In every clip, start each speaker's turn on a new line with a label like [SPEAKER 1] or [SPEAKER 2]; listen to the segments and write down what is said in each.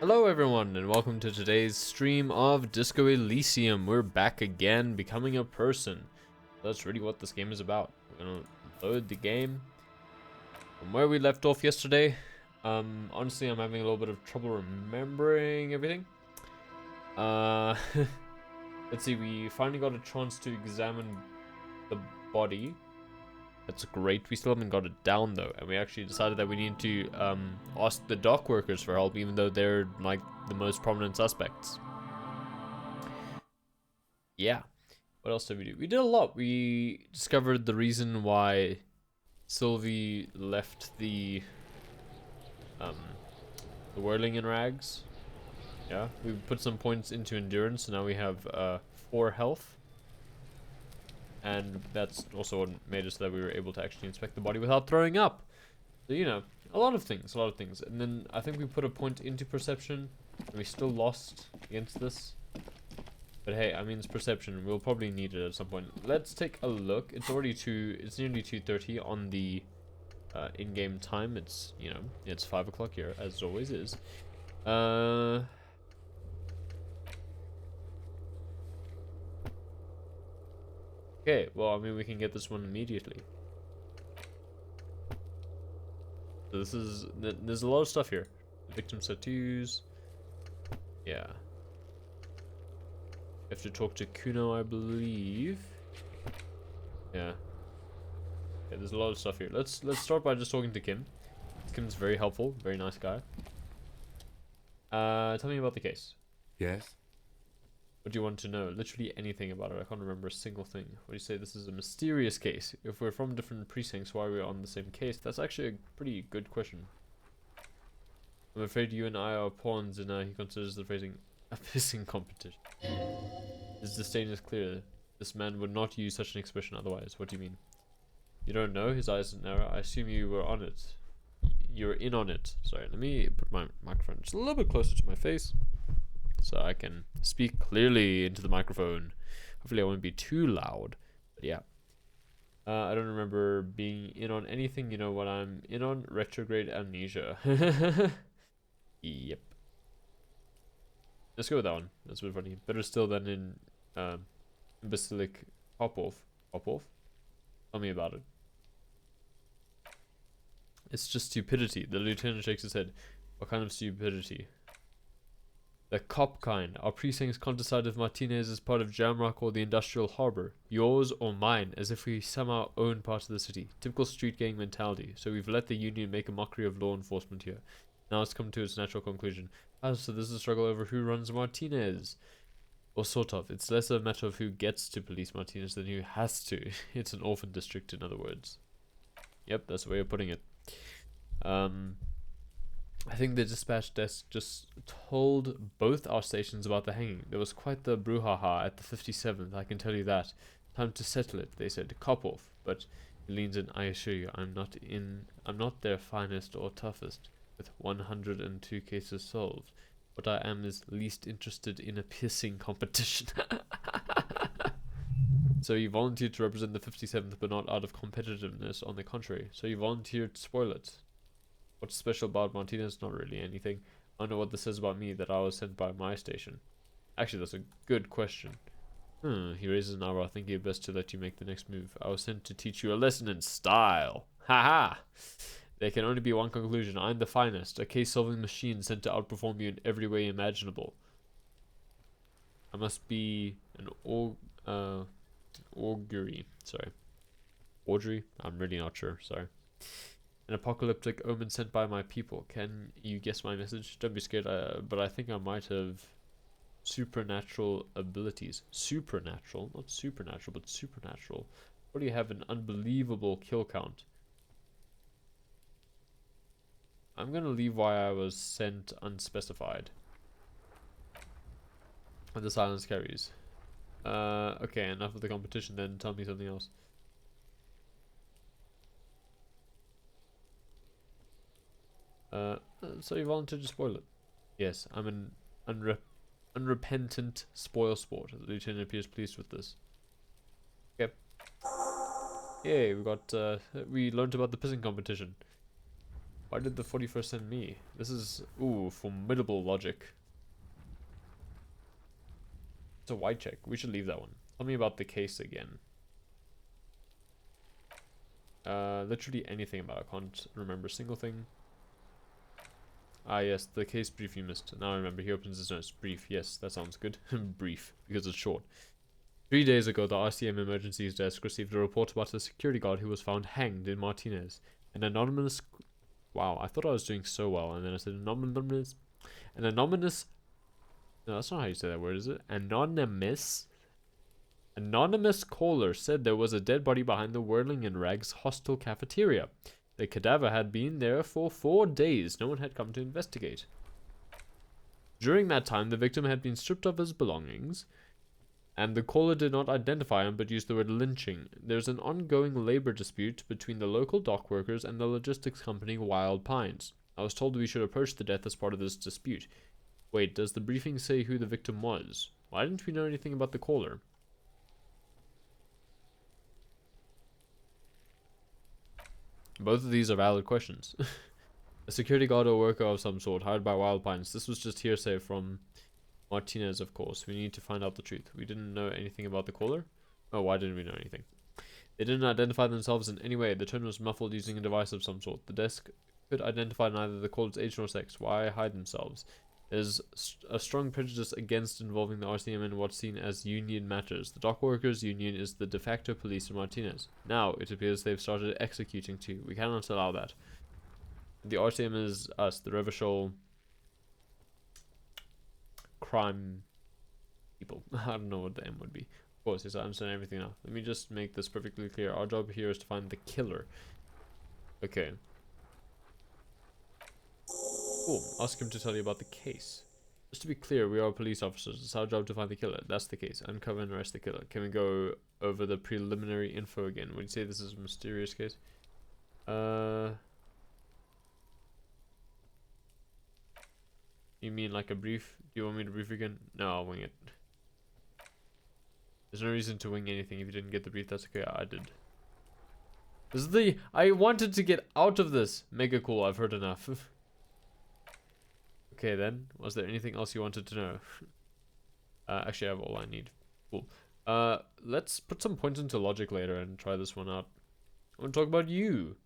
[SPEAKER 1] Hello everyone and welcome to today's stream of Disco Elysium. We're back again, becoming a person. That's really what this game is about. We're gonna load the game from where we left off yesterday. Honestly, I'm having a little bit of trouble remembering everything. Let's see, we finally got a chance to examine the body. That's great. We still haven't got it down though, and we actually decided that we need to ask the dock workers for help, even though they're like the most prominent suspects. Yeah. What else did we do? We did a lot. We discovered the reason why Sylvie left the whirling in rags. Yeah. We put some points into endurance, so now we have 4 health. And that's also what made us so that we were able to actually inspect the body without throwing up. So, you know, a lot of things. And then I think we put a point into perception, and we still lost against this. But hey, I mean, it's perception. We'll probably need it at some point. Let's take a look. It's already it's nearly 2:30 on the in-game time. It's, you know, it's 5 o'clock here, as it always is. Okay, well, I mean, we can get this one immediately. So this is, there's a lot of stuff here. Victim tattoos. Yeah. You have to talk to Kuno, I believe. Yeah. Yeah, there's a lot of stuff here. Let's start by just talking to Kim. Kim's very helpful, very nice guy. Tell me about the case.
[SPEAKER 2] Yes?
[SPEAKER 1] What do you want to know? Literally anything about it. I can't remember a single thing. What do you say? This is a mysterious case. If we're from different precincts, why are we on the same case? That's actually a pretty good question. I'm afraid you and I are pawns in he considers the phrasing a pissing competition. His disdain is clear. This man would not use such an expression otherwise. What do you mean? You don't know? His eyes narrow. I assume you were on it. You were in on it. Sorry, let me put my microphone just a little bit closer to my face, so I can speak clearly into the microphone. Hopefully I won't be too loud. But yeah. I don't remember being in on anything. You know what I'm in on? Retrograde amnesia. Yep. Let's go with that one. That's a bit funny. Better still than in imbecilic hop-off. Hop-off? Tell me about it. It's just stupidity. The lieutenant shakes his head. What kind of stupidity? The cop kind. Our precincts can't decide if Martinez is part of Jamrock or the industrial harbor. Yours or mine, as if we somehow own part of the city. Typical street gang mentality. So we've let the union make a mockery of law enforcement here. Now it's come to its natural conclusion. So this is a struggle over who runs Martinez. Or sort of. It's less a matter of who gets to police Martinez than who has to. It's an orphan district, in other words. Yep, that's the way of putting it. I think the dispatch desk just told both our stations about the hanging. There was quite the brouhaha at the 57th, I can tell you that. Time to settle it, they said. Cop off. But he leans in. I assure you, I'm not their finest or toughest. With 102 cases solved, what I am is least interested in a pissing competition. So you volunteered to represent the 57th, but not out of competitiveness, on the contrary. So you volunteered to spoil it. What's special about Martinez? Not really anything. I don't know what this says about me, that I was sent by my station. Actually, that's a good question. He raises an eyebrow. I think it best to let you make the next move. I was sent to teach you a lesson in style. Haha! There can only be one conclusion. I'm the finest. A case-solving machine sent to outperform you in every way imaginable. I must be an augury. Sorry. Audrey? I'm really not sure. Sorry. An apocalyptic omen sent by my people. Can you guess my message? Don't be scared, but I think I might have supernatural abilities. Supernatural? Not supernatural, but supernatural. What do you have? An unbelievable kill count. I'm gonna leave why I was sent unspecified. And the silence carries. Okay, enough of the competition then. Tell me something else. So you volunteered to spoil it? Yes, I'm an unrepentant spoil sport. The lieutenant appears pleased with this. Okay. Yay, we learned about the pissing competition. Why did the 41st send me? This is, ooh, formidable logic. It's a white check. We should leave that one. Tell me about the case again. Literally anything about it. I can't remember a single thing. Ah, yes, the case brief you missed. Now I remember. He opens his notes. Brief. Yes, that sounds good. Brief, because it's short. 3 days ago, the RCM Emergencies Desk received a report about a security guard who was found hanged in Martinez. An anonymous... Wow, I thought I was doing so well, and then I said anonymous... An anonymous... No, that's not how you say that word, is it? Anonymous... Anonymous caller said there was a dead body behind the Whirling in Rags hostel cafeteria. The cadaver had been there for 4 days. No one had come to investigate. During that time, the victim had been stripped of his belongings, and the caller did not identify him but used the word lynching. There's an ongoing labor dispute between the local dock workers and the logistics company Wild Pines. I was told we should approach the death as part of this dispute. Wait, does the briefing say who the victim was? Why didn't we know anything about the caller? Both of these are valid questions. A security guard or worker of some sort, hired by Wild Pines. This was just hearsay from Martinez, of course. We need to find out the truth. We didn't know anything about the caller? Oh, why didn't we know anything? They didn't identify themselves in any way. The tone was muffled using a device of some sort. The desk could identify neither the caller's age nor sex. Why hide themselves? There's a strong prejudice against involving the RCM in what's seen as union matters. The dock workers union is the de facto police of Martinez. Now, it appears they've started executing too. We cannot allow that. The RCM is us, the Revachol crime people. I don't know what the M would be. Of course, yes, I understand everything now. Let me just make this perfectly clear. Our job here is to find the killer. Okay. Cool. Ask him to tell you about the case. Just to be clear, we are police officers. It's our job to find the killer. That's the case. Uncover and arrest the killer. Can we go over the preliminary info again? Would you say this is a mysterious case? You mean like a brief? Do you want me to brief again? No, I'll wing it. There's no reason to wing anything. If you didn't get the brief, that's okay. I did. This is the... I wanted to get out of this. Mega cool. I've heard enough. Okay then, was there anything else you wanted to know? Actually I have all I need. Cool. Let's put some points into logic later and try this one out. I want to talk about you.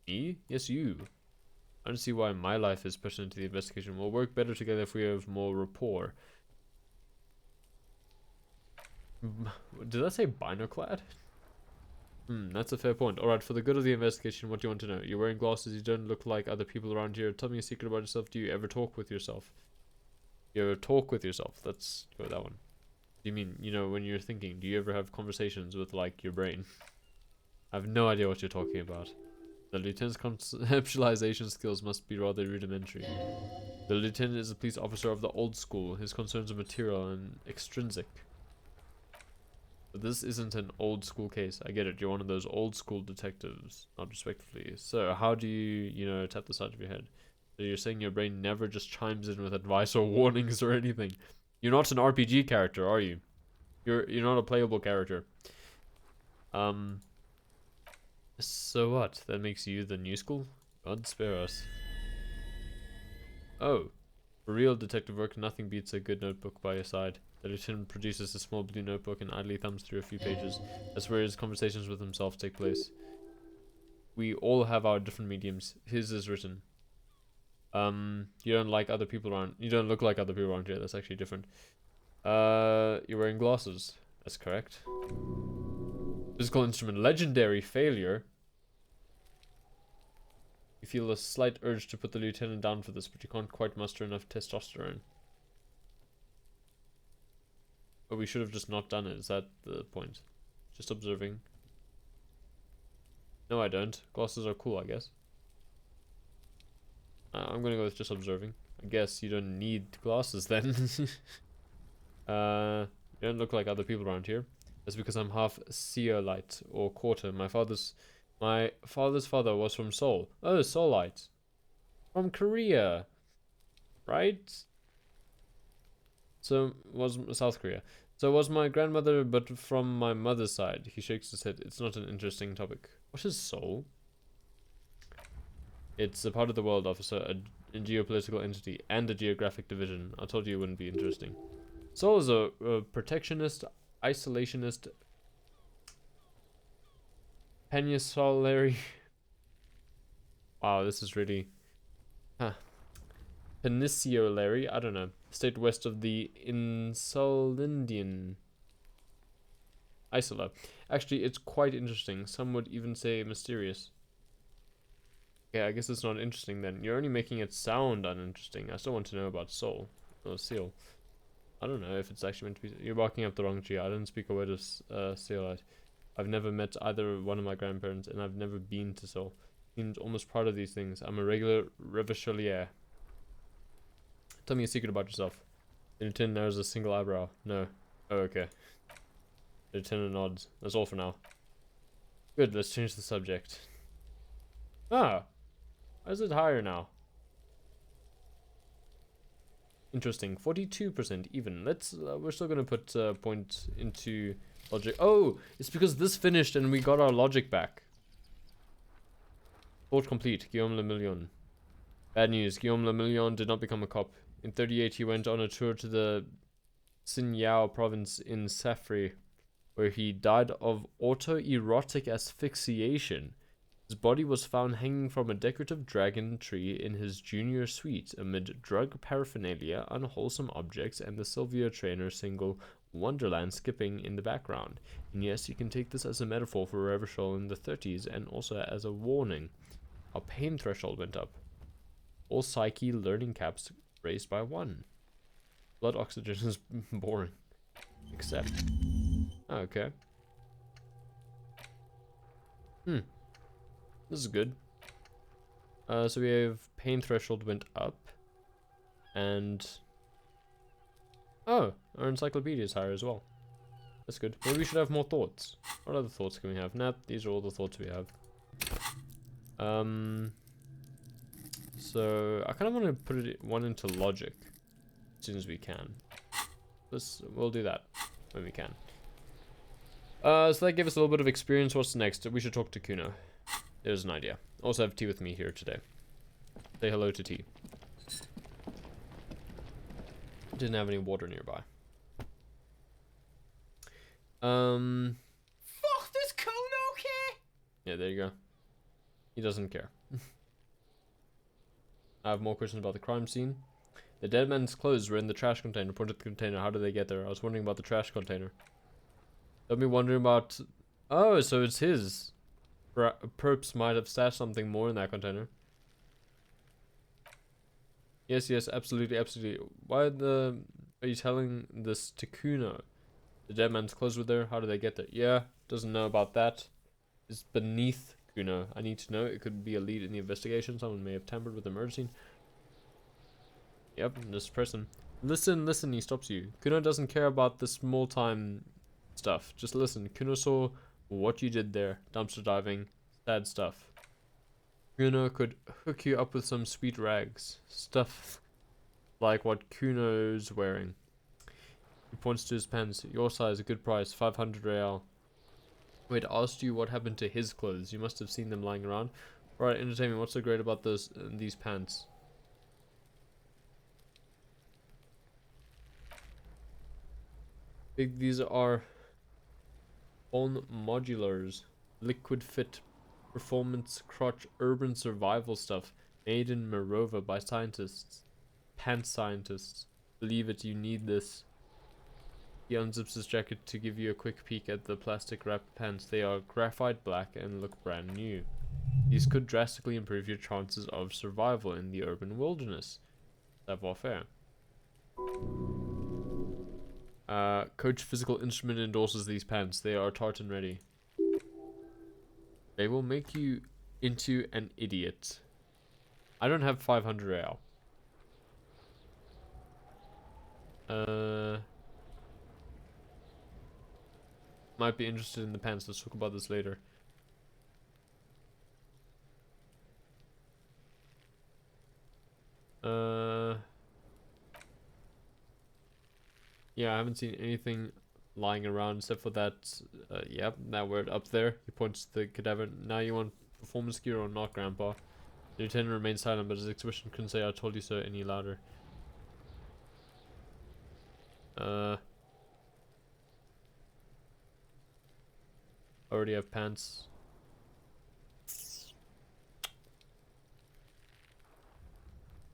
[SPEAKER 1] Me? Yes, you. I don't see why my life is pushed into the investigation. We'll work better together if we have more rapport. Did I say binoclad? That's a fair point. Alright, for the good of the investigation, what do you want to know? You're wearing glasses, you don't look like other people around here. Tell me a secret about yourself. Do you ever talk with yourself? You ever talk with yourself? Let's go with that one. Do you mean, you know, when you're thinking, do you ever have conversations with, like, your brain? I have no idea what you're talking about. The lieutenant's conceptualization skills must be rather rudimentary. The lieutenant is a police officer of the old school. His concerns are material and extrinsic. But this isn't an old school case. I get it. You're one of those old school detectives. Not respectfully. So how do you, you know, tap the side of your head? So you're saying your brain never just chimes in with advice or warnings or anything. You're not an RPG character, are you? You're not a playable character. So what? That makes you the new school? God spare us. Oh. For real detective work, nothing beats a good notebook by your side. The lieutenant produces a small blue notebook and idly thumbs through a few pages. That's where his conversations with himself take place. We all have our different mediums. His is written. You don't like other people around. You don't look like other people around here. That's actually different. You're wearing glasses. That's correct. Physical instrument. Legendary failure. You feel a slight urge to put the lieutenant down for this, but you can't quite muster enough testosterone. But we should have just not done it. Is that the point? Just observing. No, I don't. Glasses are cool, I guess. I'm gonna go with just observing. I guess you don't need glasses then. You don't look like other people around here. That's because I'm half Seolite or quarter. My father's father was from Seoul. Oh, Seolite. From Korea. Right? So, was South Korea. So was my grandmother, but from my mother's side. He shakes his head. It's not an interesting topic. What is Seoul? It's a part of the world, officer, a geopolitical entity, and a geographic division. I told you it wouldn't be interesting. Sol is a protectionist, isolationist, penisolary. Wow, this is really... Huh. Penisolary, I don't know. State west of the Insulindian Isola. Actually, it's quite interesting. Some would even say mysterious. Okay, I guess it's not interesting then. You're only making it sound uninteresting. I still want to know about Sol. Or Seal. I don't know if it's actually meant to be... You're barking up the wrong tree. I didn't speak a word of Seolite. I've never met either one of my grandparents, and I've never been to Seoul. Seems almost proud of these things. I'm a regular Revacholier. Tell me a secret about yourself. The lieutenant narrows a single eyebrow. No. Oh, okay. The lieutenant nods. That's all for now. Good, let's change the subject. Ah! Why is it higher now? Interesting. 42% even. Let's, we're still gonna put point into logic. Oh! It's because this finished and we got our logic back. Thought complete. Guillaume Le Million. Bad news. Guillaume Le Million did not become a cop. In 38, he went on a tour to the Xinyao province in Safri, where he died of autoerotic asphyxiation. His body was found hanging from a decorative dragon tree in his junior suite amid drug paraphernalia, unwholesome objects, and the Sylvia Trainer single Wonderland skipping in the background. And yes, you can take this as a metaphor for Revachol in the 30s and also as a warning. Our pain threshold went up. All psyche learning caps raised by 1. Blood oxygen is boring. Except. Oh, okay. This is good. So we have pain threshold went up. And... oh, our encyclopedia is higher as well. That's good. Maybe we should have more thoughts. What other thoughts can we have? Nah, these are all the thoughts we have. So I kind of want to put one into logic as soon as we can. We'll do that when we can. So that gave us a little bit of experience. What's next? We should talk to Kuno. There's an idea. Also have tea with me here today. Say hello to tea. Didn't have any water nearby.
[SPEAKER 2] Fuck, does Kuno care?
[SPEAKER 1] Yeah, there you go. He doesn't care. I have more questions about the crime scene. The dead man's clothes were in the trash container. Point at the container. How did they get there? I was wondering about the trash container. Don't be wondering about... oh, so it's his. Perps might have stashed something more in that container. Yes, yes, absolutely, absolutely. Why are you telling this to Kuno? The dead man's clothes were there. How did they get there? Yeah, doesn't know about that. It's beneath Kuno. I need to know. It could be a lead in the investigation. Someone may have tampered with the murder scene. Yep, this person. Listen, listen, he stops you. Kuno doesn't care about the small time stuff. Just listen. Kuno saw what you did there. Dumpster diving. Sad stuff. Kuno could hook you up with some sweet rags. Stuff like what Kuno's wearing. He points to his pants. Your size, a good price. 500 real. Wait, I asked you what happened to his clothes. You must have seen them lying around. Alright, entertain me. What's so great about these pants? These are on modulars. Liquid fit. Performance crotch urban survival stuff. Made in Morova by scientists. Pants scientists. Believe it, you need this. He unzips his jacket to give you a quick peek at the plastic wrapped pants. They are graphite black and look brand new. These could drastically improve your chances of survival in the urban wilderness. Savoir faire. Coach Physical Instrument endorses these pants. They are tartan ready. They will make you into an idiot. I don't have 500 real. Might be interested in the pants. Let's talk about this later. Yeah, I haven't seen anything lying around except for that, yep, that word up there. He points to the cadaver. Now you want performance gear or not, Grandpa? The lieutenant remained silent, but his expression couldn't say "I told you so" any louder. Already have pants.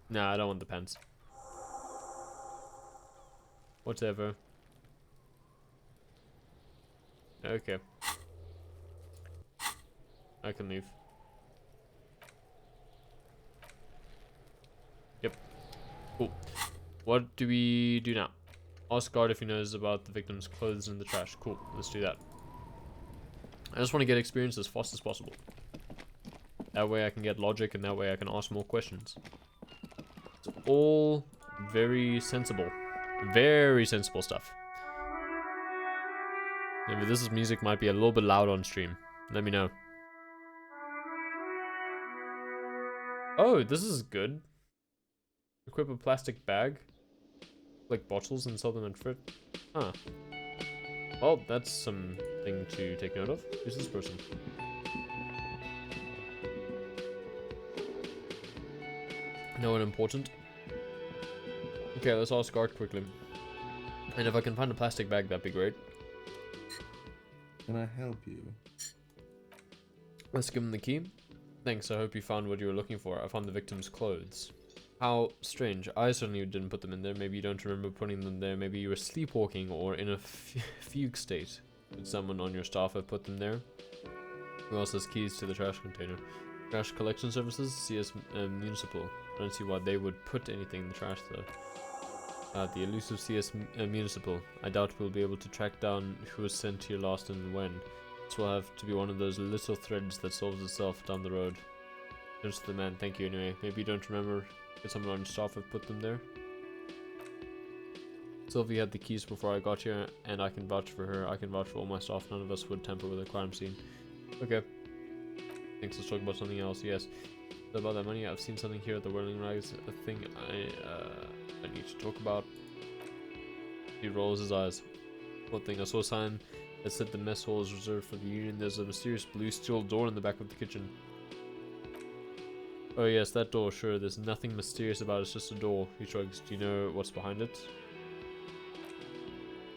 [SPEAKER 1] Nah, I don't want the pants. Whatever. Okay. I can leave. Yep. Cool. What do we do now? Ask guard if he knows about the victim's clothes in the trash. Cool. Let's do that. I just want to get experience as fast as possible. That way I can get logic, and that way I can ask more questions. It's all very sensible. Very sensible stuff. Maybe this music might be a little bit loud on stream. Let me know. Oh, this is good. Equip a plastic bag. Like bottles and sell them at Frit. Huh. Well, that's something to take note of. Who's this person? No one important. Okay, let's ask guard quickly. And if I can find a plastic bag, that'd be great.
[SPEAKER 3] Can I help you?
[SPEAKER 1] Let's give him the key. Thanks, I hope you found what you were looking for. I found the victim's clothes. How strange. I certainly didn't put them in there. Maybe you don't remember putting them there. Maybe you were sleepwalking or in a fugue state. Could someone on your staff have put them there? Who else has keys to the trash container? Trash collection services? CS Municipal. I don't see why they would put anything in the trash though. The elusive CS Municipal. I doubt we'll be able to track down who was sent here last and when. This will have to be one of those little threads that solves itself down the road. Just the man, thank you anyway. Maybe you don't remember. Could someone on your staff have put them there? Sylvie had the keys before I got here, and I can vouch for her. I can vouch for all my staff. None of us would tamper with a crime scene. Okay. Thanks, let's talk about something else. Yes. So about that money, I've seen something here at the Whirling Rags. A thing I need to talk about. He rolls his eyes. What thing? I saw a sign that said the mess hall is reserved for the Union. There's a mysterious blue steel door in the back of the kitchen. Oh yes, that door, sure, there's nothing mysterious about it, it's just a door. He shrugs. Do you know what's behind it?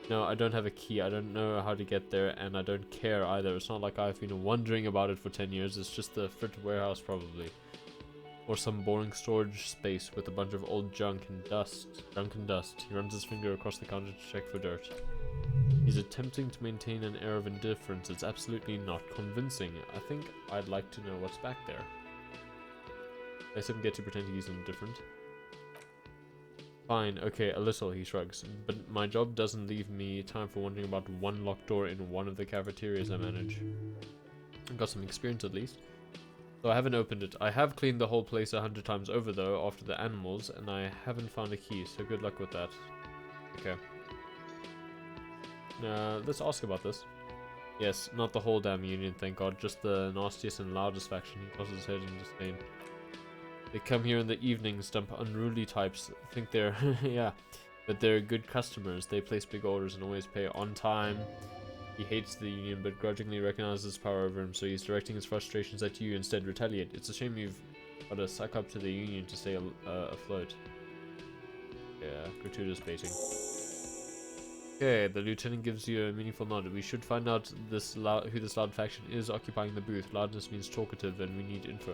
[SPEAKER 1] No, I don't have a key, I don't know how to get there, and I don't care either. It's not like I've been wondering about it for 10 years, it's just the Frit warehouse probably. Or some boring storage space with a bunch of old junk and dust. He runs his finger across the counter to check for dirt. He's attempting to maintain an air of indifference. It's absolutely not convincing. I think I'd like to know what's back there. Let him get to pretend he's indifferent. Fine, okay, a little, he shrugs. But my job doesn't leave me time for wondering about one locked door in one of the cafeterias I manage. I've got some experience at least. So I haven't opened it. I have cleaned the whole place 100 times over though, after the animals, and I haven't found a key, so good luck with that. Okay. Let's ask about this. Yes, not the whole damn Union, thank God, just the nastiest and loudest faction. He tosses his head in disdain. They come here in the evenings, dump unruly types, think they're, yeah, but they're good customers. They place big orders and always pay on time. He hates the Union, but grudgingly recognizes his power over him, so he's directing his frustrations at you instead. Retaliate. It's a shame you've got to suck up to the Union to stay afloat. Yeah, gratuitous baiting. Okay, the lieutenant gives you a meaningful nod. We should find out who this loud faction is occupying the booth. Loudness means talkative, and we need info.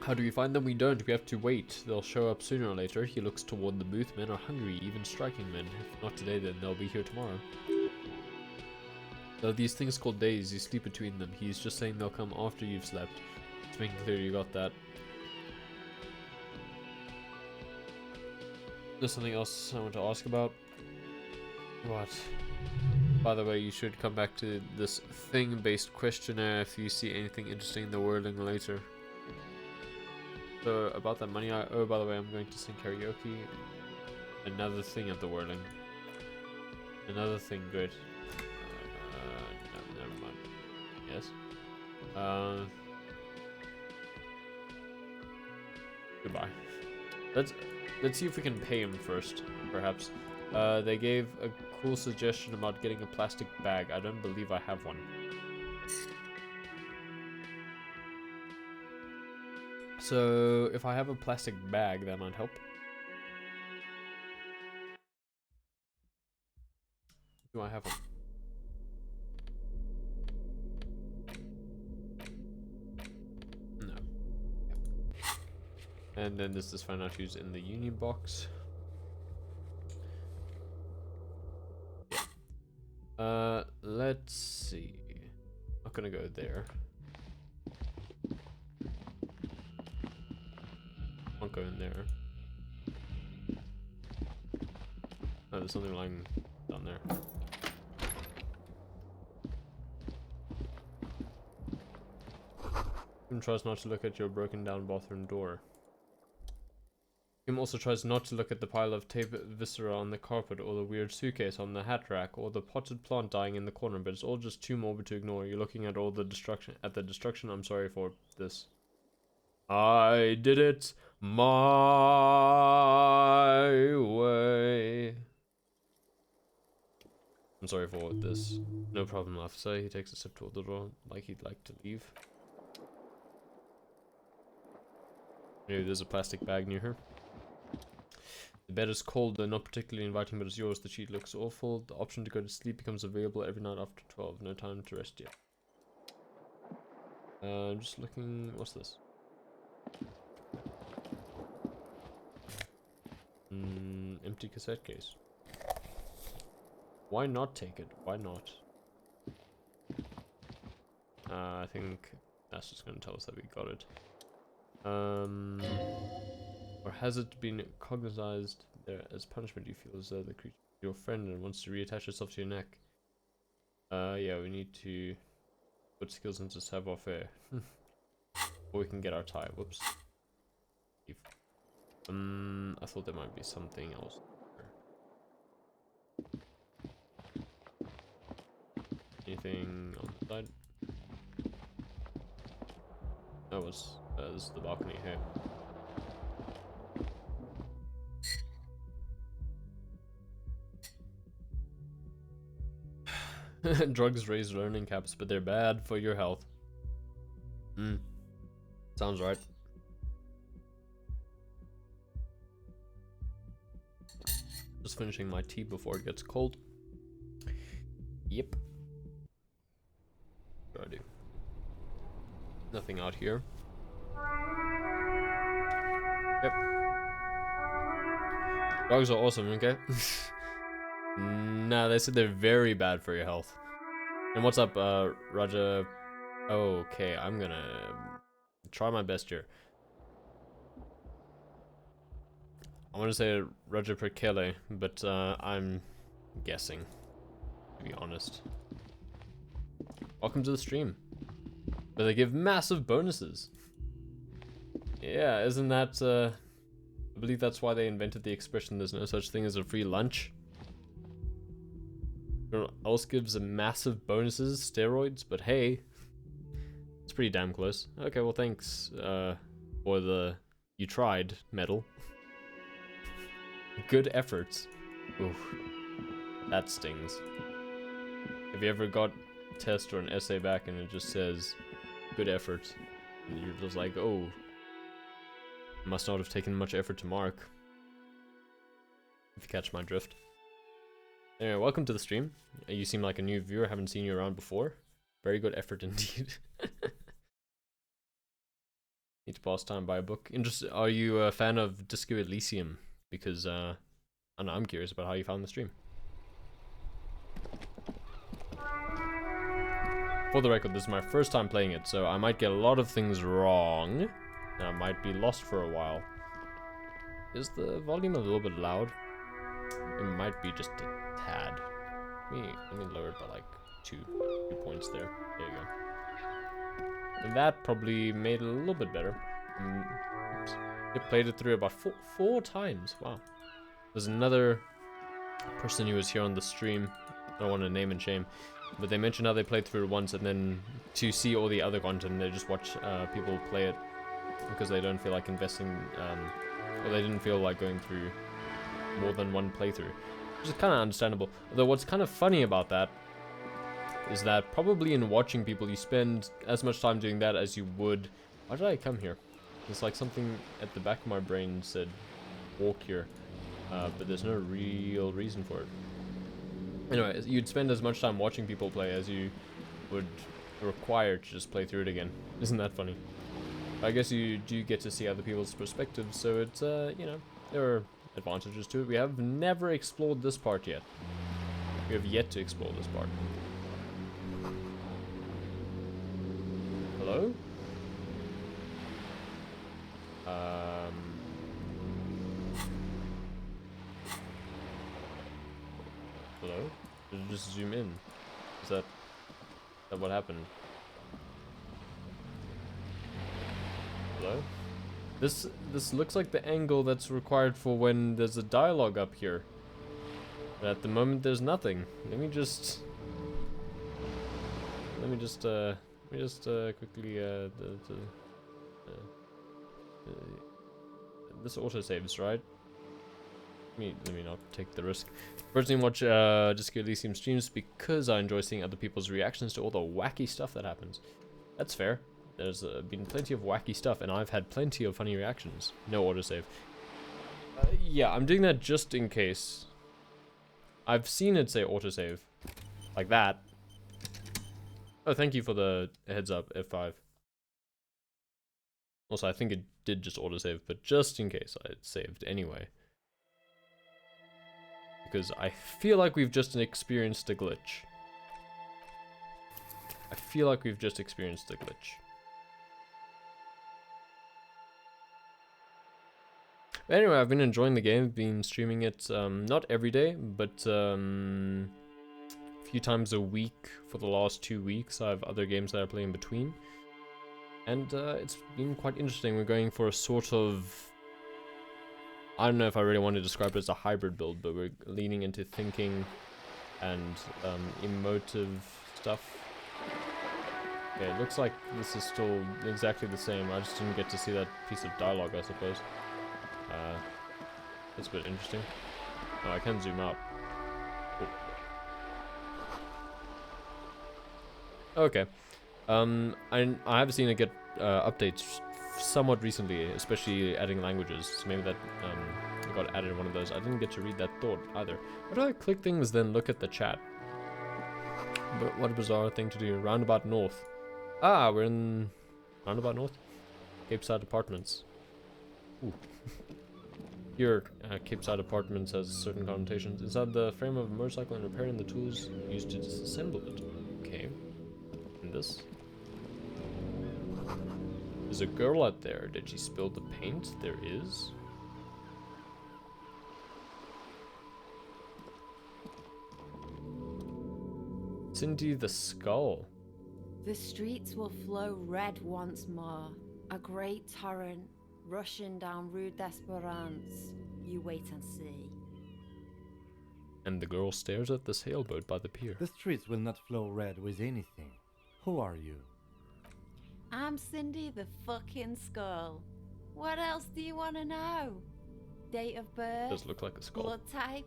[SPEAKER 1] How do we find them? We don't. We have to wait. They'll show up sooner or later. He looks toward the booth. Men are hungry, even striking men. If not today, then they'll be here tomorrow. There are these things called days. You sleep between them. He's just saying they'll come after you've slept. It's making clear you got that. There's something else I want to ask about. What? By the way, you should come back to this thing-based questionnaire if you see anything interesting in the Whirling later. So, about that money I owe, by the way, I'm going to sing karaoke. Another thing at the Whirling. Another thing, good. No, never mind. Yes. Goodbye. Let's see if we can pay him first, perhaps. They gave a cool suggestion about getting a plastic bag. I don't believe I have one. So, if I have a plastic bag, that might help. Do I have one? No. And then this is find out who's in the union box. Yeah. Let's see. Not gonna go there. Won't go in there. Oh, there's something lying down there. Kim tries not to look at your broken down bathroom door. Kim also tries not to look at the pile of tape viscera on the carpet, or the weird suitcase on the hat rack, or the potted plant dying in the corner, but it's all just too morbid to ignore. You're looking at all the destruction. I'm sorry for this. I did it my way. I'm sorry for this. No problem, officer. He takes a step toward the door, like he'd like to leave. Maybe there's a plastic bag near her. The bed is cold and not particularly inviting, but it's yours. The sheet looks awful. The option to go to sleep becomes available every night after 12. No time to rest yet. I'm just looking... What's this? Empty cassette case. Why not take it? Why not? I think that's just going to tell us that we got it. Or has it been cognized there as punishment? You feel as though the creature is your friend and wants to reattach itself to your neck. Yeah, we need to put skills into savoir-faire. Or we can get our tie. Whoops. I thought there might be something else. Anything on the side? That was this is the balcony here. Drugs raise learning caps, but they're bad for your health. Sounds right. Just finishing my tea before it gets cold. Yep. What do I do? Nothing out here. Yep. Dogs are awesome, okay? Nah, they said they're very bad for your health. And what's up, Raja? Okay, I'm gonna try my best here. I want to say Raja Perkele, but I'm guessing, to be honest. Welcome to the stream. But they give massive bonuses. Yeah, isn't that, I believe that's why they invented the expression, there's no such thing as a free lunch. Everyone else gives a massive bonuses, steroids, but hey, it's pretty damn close. Okay, well thanks, for the, you tried, medal. Good efforts. Oof, that stings. Have you ever got a test or an essay back and it just says, good effort, and you're just like, oh, must not have taken much effort to mark. If you catch my drift. Anyway, welcome to the stream. You seem like a new viewer, haven't seen you around before. Very good effort indeed. Need to pass time by a book. Are you a fan of Disco Elysium? Because I don't know, I'm curious about how you found the stream. For the record, this is my first time playing it, so I might get a lot of things wrong. And I might be lost for a while. Is the volume a little bit loud? It might be just a tad. Let me lower it by like two points there. There you go. And that probably made it a little bit better. Oops. It played it through about four times. Wow. There's another person who was here on the stream. I don't want to name and shame, but they mentioned how they played through it once, and then to see all the other content, they just watch people play it because they don't feel like investing, or they didn't feel like going through more than one playthrough. which is kind of understandable. Although what's kind of funny about that is that probably in watching people, you spend as much time doing that as you would... Why did I come here? It's like something at the back of my brain said, walk here. But there's no real reason for it. Anyway, you'd spend as much time watching people play as you would require to just play through it again. Isn't that funny? I guess you do get to see other people's perspectives, so it's, you know, there are advantages to it. We have never explored this part yet. We have yet to explore this part. Hello? Hello? Did it just zoom in? Is that what happened? Hello? This looks like the angle that's required for when there's a dialogue up here. But at the moment there's nothing. Let me just quickly this autosaves, right? Let me not take the risk. Personally watch just Elysium streams because I enjoy seeing other people's reactions to all the wacky stuff that happens. That's fair. There's been plenty of wacky stuff, and I've had plenty of funny reactions. No autosave. Yeah, I'm doing that just in case. I've seen it say autosave. Like that. Oh, thank you for the heads up, F5. Also, I think it did just autosave, but just in case, I saved anyway. Because I feel like we've just experienced a glitch. I feel like we've just experienced a glitch. But anyway, I've been enjoying the game, been streaming it, not every day, but a few times a week for the last 2 weeks. I have other games that I play in between. And it's been quite interesting. We're going for a sort of... I don't know if I really want to describe it as a hybrid build, but we're leaning into thinking and emotive stuff. Okay, it looks like this is still exactly the same. I just didn't get to see that piece of dialogue, I suppose. That's a bit interesting. Oh, I can zoom out. Oh. Okay. I have seen it get updates somewhat recently, especially adding languages. So maybe that got added in one of those. I didn't get to read that thought either. Why do I click things then look at the chat? But what a bizarre thing to do. Roundabout North. Ah, we're in Roundabout North? Cape Side Apartments. Ooh. Here, Cape Side Apartments has certain connotations. Inside the frame of a motorcycle and repairing the tools used to disassemble it. Okay. And this? There's a girl out there. Did she spill the paint? There is. Cindy the Skull.
[SPEAKER 4] The streets will flow red once more. A great torrent rushing down Rue d'Esperance. You wait and see.
[SPEAKER 1] And the girl stares at the sailboat by the pier.
[SPEAKER 5] The streets will not flow red with anything. Who are you?
[SPEAKER 4] I'm Cindy the fucking Skull. What else do you want to know? Date of birth?
[SPEAKER 1] Does look like a skull.
[SPEAKER 4] Blood type?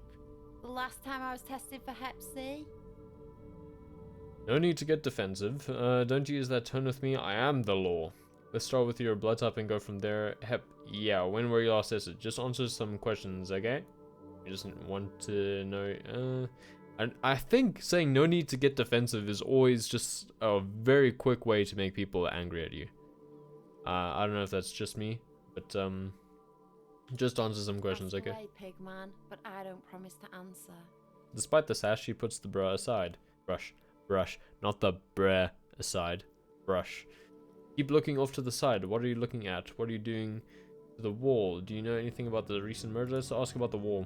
[SPEAKER 4] The last time I was tested for Hep C?
[SPEAKER 1] No need to get defensive. Don't use that tone with me. I am the law. Let's start with your blood type and go from there. Hep, yeah, when were you last tested? Just answer some questions, okay? You just want to know, and I think saying no need to get defensive is always just a very quick way to make people angry at you. I don't know if that's just me, but, just answer some questions, okay?
[SPEAKER 4] Way, Pigman, but I don't promise to answer.
[SPEAKER 1] Despite the sash, she puts the bruh aside. Brush, not the bruh aside. Brush. Keep looking off to the side. What are you looking at? What are you doing to the wall? Do you know anything about the recent murder? Let's ask about the wall.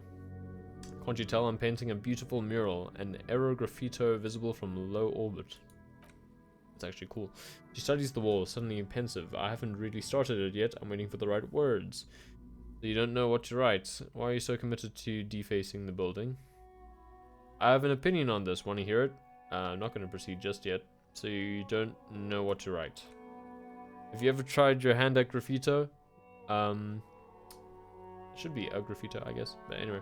[SPEAKER 1] Can't you tell I'm painting a beautiful mural, an aerograffito visible from low orbit? It's actually cool. She studies the wall, suddenly pensive. I haven't really started it yet. I'm waiting for the right words. So you don't know what to write. Why are you so committed to defacing the building? I have an opinion on this. Want to hear it? I'm not going to proceed just yet. So you don't know what to write. Have you ever tried your hand at graffito? Should be a graffito, I guess. But anyway,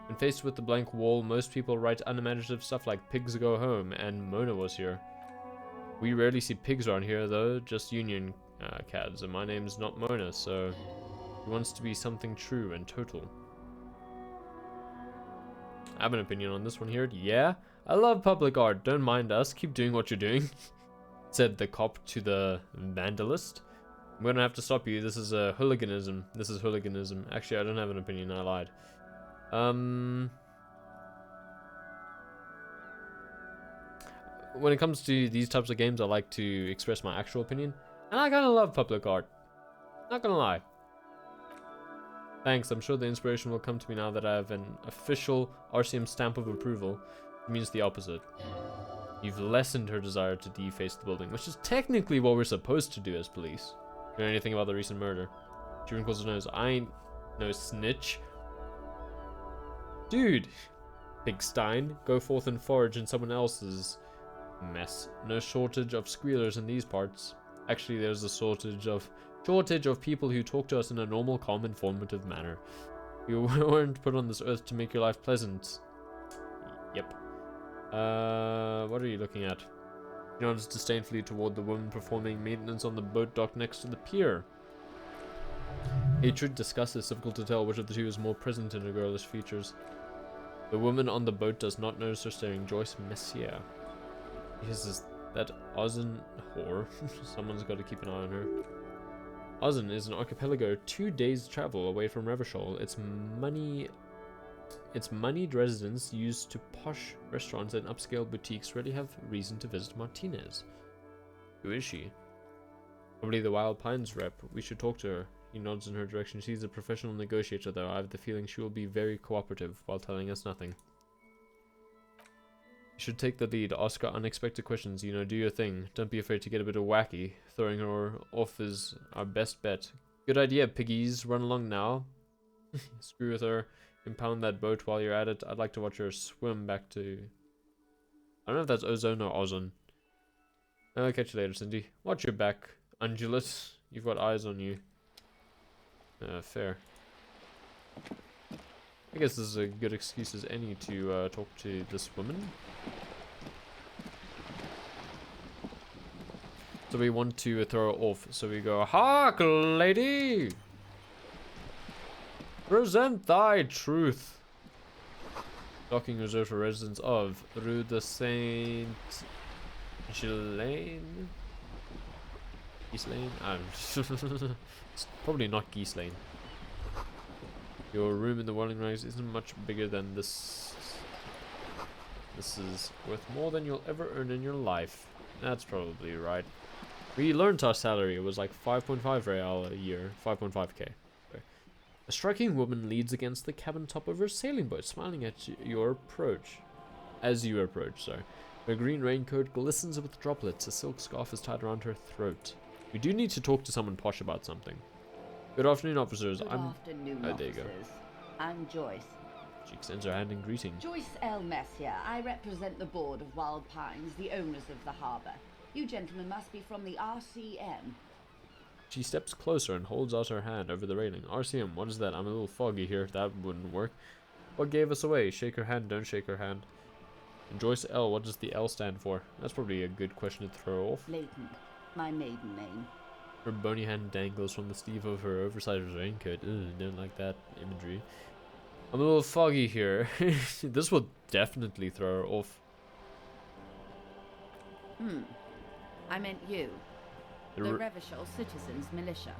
[SPEAKER 1] When faced with the blank wall, most people write unimaginative stuff like pigs go home and Mona was here. We rarely see pigs around here though, just union cads, and my name's not Mona, so he wants to be something true and total. I have an opinion on this one here. Yeah, I love public art, don't mind us, keep doing what you're doing, said the cop to the vandalist. I'm gonna have to stop you, this is hooliganism. This is hooliganism. Actually, I don't have an opinion, I lied. When it comes to these types of games, I like to express my actual opinion, and I kind of love public art. Not gonna lie. Thanks, I'm sure the inspiration will come to me now that I have an official RCM stamp of approval. It means the opposite. You've lessened her desire to deface the building, which is technically what we're supposed to do as police. You know anything about the recent murder? She wrinkles her nose. I ain't no snitch. Dude! Big Stein, go forth and forage in someone else's mess. No shortage of squealers in these parts. Actually, there's a shortage of people who talk to us in a normal, calm, informative manner. You weren't put on this earth to make your life pleasant. Yep. What are you looking at? He nods disdainfully toward the woman performing maintenance on the boat dock next to the pier. Hatred, disgust, it's difficult to tell which of the two is more present in her girlish features. The woman on the boat does not notice her staring. Joyce Messier. Is that Ozan whore? Someone's got to keep an eye on her. Ozan is an archipelago 2 days travel away from Revachol. Its moneyed residents used to posh restaurants and upscale boutiques rarely have reason to visit Martinez. Who is she? Probably the Wild Pines rep. We should talk to her. He nods in her direction. She's a professional negotiator though. I have the feeling she will be very cooperative while telling us nothing. You should take the lead. Ask her unexpected questions. You know, do your thing. Don't be afraid to get a bit of wacky. Throwing her off is our best bet. Good idea, piggies. Run along now. Screw with her. Impound that boat while you're at it. I'd like to watch her swim back to... I don't know if that's Ozone or Ozon. I'll catch you later, Cindy. Watch your back, undulate. You've got eyes on you. Fair. I guess this is a good excuse as any to talk to this woman. So we want to throw her off. So we go, hark, lady! Present thy truth. Docking reserved for residents of Rue de Saint Ghislaine. Geese Lane? It's probably not Geese Lane. Your room in the Whirling Rags isn't much bigger than this. This is worth more than you'll ever earn in your life. That's probably right. We learned our salary. It was like 5.5 real a year. 5.5k. A striking woman leads against the cabin top of her sailing boat, smiling at your approach. As you approach, sorry. Her green raincoat glistens with droplets. A silk scarf is tied around her throat. We do need to talk to someone posh about something. Good afternoon, officers.
[SPEAKER 6] Good afternoon,
[SPEAKER 1] oh,
[SPEAKER 6] officers.
[SPEAKER 1] there you go.
[SPEAKER 6] I'm Joyce.
[SPEAKER 1] She extends her hand in greeting.
[SPEAKER 6] Joyce L. Messier. I represent the board of Wild Pines, the owners of the harbour. You gentlemen must be from the RCM.
[SPEAKER 1] She steps closer and holds out her hand over the railing. RCM, what is that? I'm a little foggy here. That wouldn't work. What gave us away? Shake her hand, don't shake her hand. And Joyce L, what does the L stand for? That's probably a good question to throw off.
[SPEAKER 6] Leighton, my maiden name.
[SPEAKER 1] Her bony hand dangles from the sleeve of her oversized raincoat. Ugh, don't like that imagery. I'm a little foggy here. This will definitely throw her off.
[SPEAKER 4] I meant you. The Revachol Citizens Militia.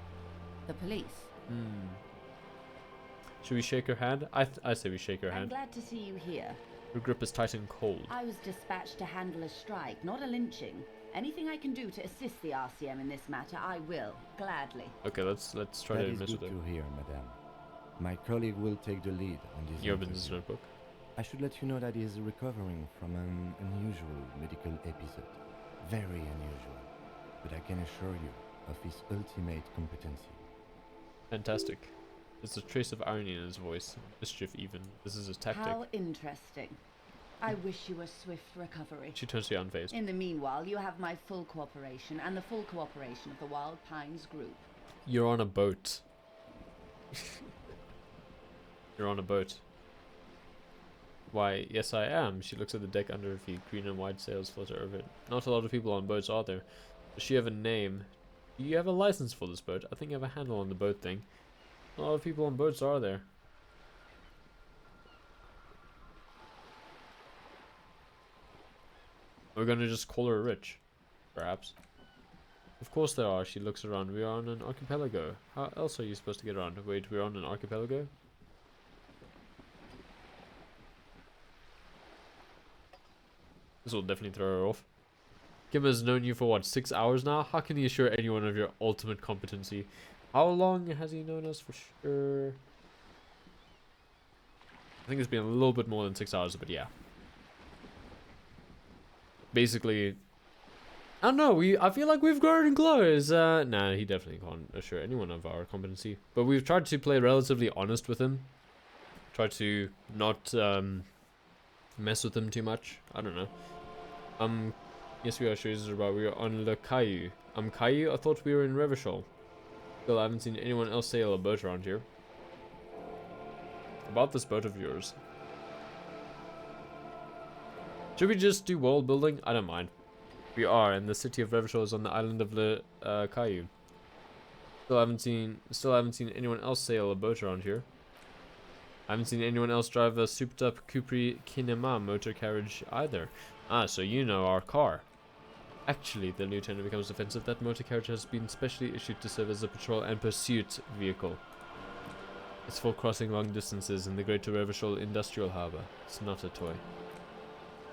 [SPEAKER 4] The police.
[SPEAKER 1] Should we shake her hand? I say we shake her
[SPEAKER 6] I'm
[SPEAKER 1] hand.
[SPEAKER 6] glad to see you here.
[SPEAKER 1] Her grip is tight and cold.
[SPEAKER 6] I was dispatched to handle a strike, not a lynching. Anything I can do to assist the RCM in this matter, I will, gladly.
[SPEAKER 1] Okay, let's try
[SPEAKER 5] That
[SPEAKER 1] to
[SPEAKER 5] is
[SPEAKER 1] mess
[SPEAKER 5] good
[SPEAKER 1] with it.
[SPEAKER 5] to hear, madame. My colleague will take the lead on this
[SPEAKER 1] Your
[SPEAKER 5] interview.
[SPEAKER 1] business notebook.
[SPEAKER 5] I should let you know that he is recovering from an unusual medical episode. Very unusual. But I can assure you of his ultimate competency.
[SPEAKER 1] Fantastic. There's a trace of irony in his voice. Mischief even. This is a tactic.
[SPEAKER 6] How interesting. I wish you a swift recovery.
[SPEAKER 1] She turns to you unfazed.
[SPEAKER 6] In the meanwhile, you have my full cooperation and the full cooperation of the Wild Pines group.
[SPEAKER 1] You're on a boat. You're on a boat. Why, yes I am. She looks at the deck under her feet. Green and white sails flutter over it. Not a lot of people on boats, are there? Does she have a name? Do you have a license for this boat? I think you have a handle on the boat thing. A lot of people on boats, are there? We're gonna just call her rich. Perhaps. Of course there are. She looks around. We are on an archipelago. How else are you supposed to get around? Wait, we're on an archipelago? This will definitely throw her off. Kim has known you for what, 6 hours now? How can he assure anyone of your ultimate competency? How long has he known us for sure? I think it's been a little bit more than 6 hours, but yeah. Basically, I don't know, I feel like we've grown close. Nah, he definitely can't assure anyone of our competency. But we've tried to play relatively honest with him. Try to not mess with him too much. I don't know. Yes, we are sure this is about. We are on Le Caillou. Caillou? I thought we were in Revachol. Still, I haven't seen anyone else sail a boat around here. About this boat of yours. Should we just do world building? I don't mind. We are, and the city of Revachol is on the island of Le Caillou. Still haven't seen anyone else sail a boat around here. I haven't seen anyone else drive a souped up Cupri Kinema motor carriage either. Ah, so you know our car. Actually, the lieutenant becomes defensive. That motor carriage has been specially issued to serve as a patrol and pursuit vehicle. It's for crossing long distances in the Greater Revachol Industrial Harbour. It's not a toy.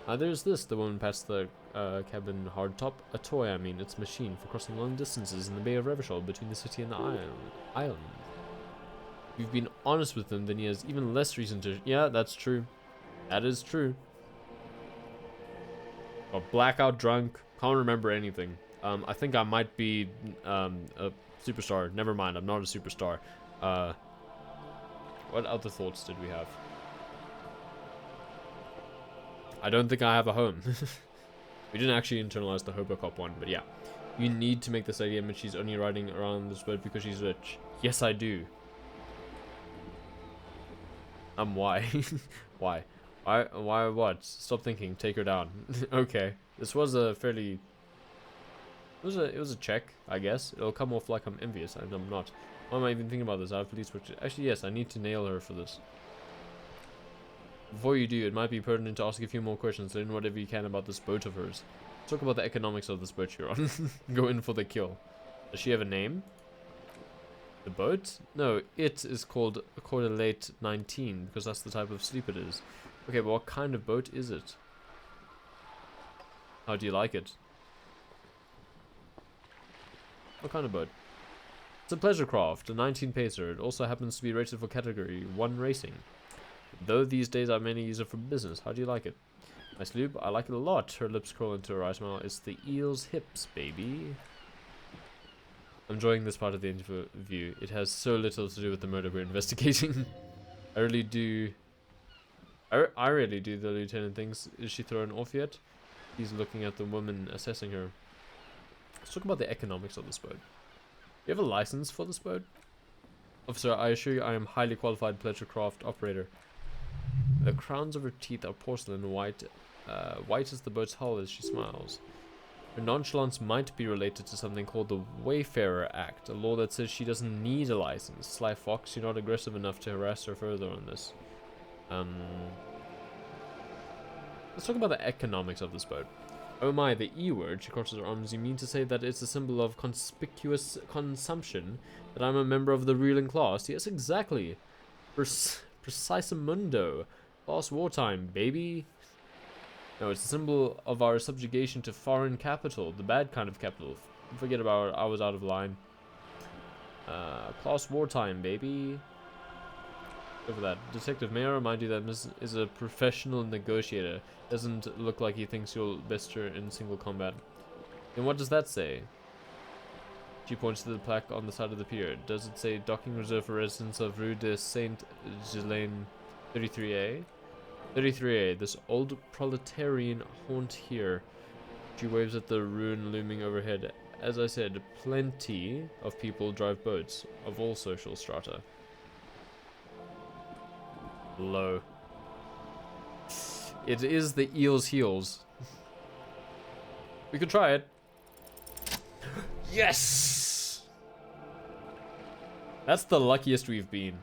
[SPEAKER 1] Ah, there's this. The woman past the cabin hardtop. A toy, I mean. It's a machine for crossing long distances in the Bay of Revachol between the city and the island. If you've been honest with him, then he has even less reason to... Yeah, that's true. That is true. Got blackout drunk. Can't remember anything. I think I might be a superstar. Never mind, I'm not a superstar. What other thoughts did we have? I don't think I have a home. We didn't actually internalize the Hobocop one, but yeah. You need to make this idea that she's only riding around this boat because she's rich. Yes, I do. Why? Why? Why what? Stop thinking, take her down. Okay. This was a fairly... It was a check, I guess. It'll come off like I'm envious, and I'm not. Why am I even thinking about this? I have police work. Actually, yes, I need to nail her for this. Before you do, it might be pertinent to ask a few more questions. Learn whatever you can about this boat of hers. Talk about the economics of this boat you're on. Go in for the kill. Does she have a name? The boat? No, it is called Cordelate 19, because that's the type of sleep it is. Okay, but what kind of boat is it? How do you like it? What kind of boat? It's a pleasure craft, a 19 pacer. It also happens to be rated for category 1 racing. Though these days I mainly use it for business. How do you like it? Nice lube. I like it a lot. Her lips curl into a wry smile. It's the eel's hips, baby. I'm enjoying this part of the interview. It has so little to do with the murder we're investigating. I really do. I really do. The lieutenant thinks. Is she thrown off yet? He's looking at the woman, assessing her. Let's talk about the economics of this boat. You have a license for this boat? Officer, I assure you I am highly qualified pleasure craft operator. The crowns of her teeth are porcelain white, white as the boat's hull as she smiles. Her nonchalance might be related to something called the Wayfarer Act, a law that says she doesn't need a license. Sly fox, you're not aggressive enough to harass her further on this. Let's talk about the economics of this boat. Oh my, the E word, she crosses her arms. You mean to say that it's a symbol of conspicuous consumption? That I'm a member of the ruling class? Yes, exactly. Precisamundo. Class wartime, baby. No, it's a symbol of our subjugation to foreign capital. The bad kind of capital. Forget about it, I was out of line. Class wartime, baby. Over that. Detective, may I remind you that Miss is a professional negotiator. Doesn't look like he thinks you'll best her in single combat. Then what does that say? She points to the plaque on the side of the pier. Does it say docking reserved for residents of Rue de Saint-Ghislain 33A? 33A, this old proletarian haunt here. She waves at the ruin looming overhead. As I said, plenty of people drive boats of all social strata. Low. It is the eel's heels. We could try it. Yes! That's the luckiest we've been.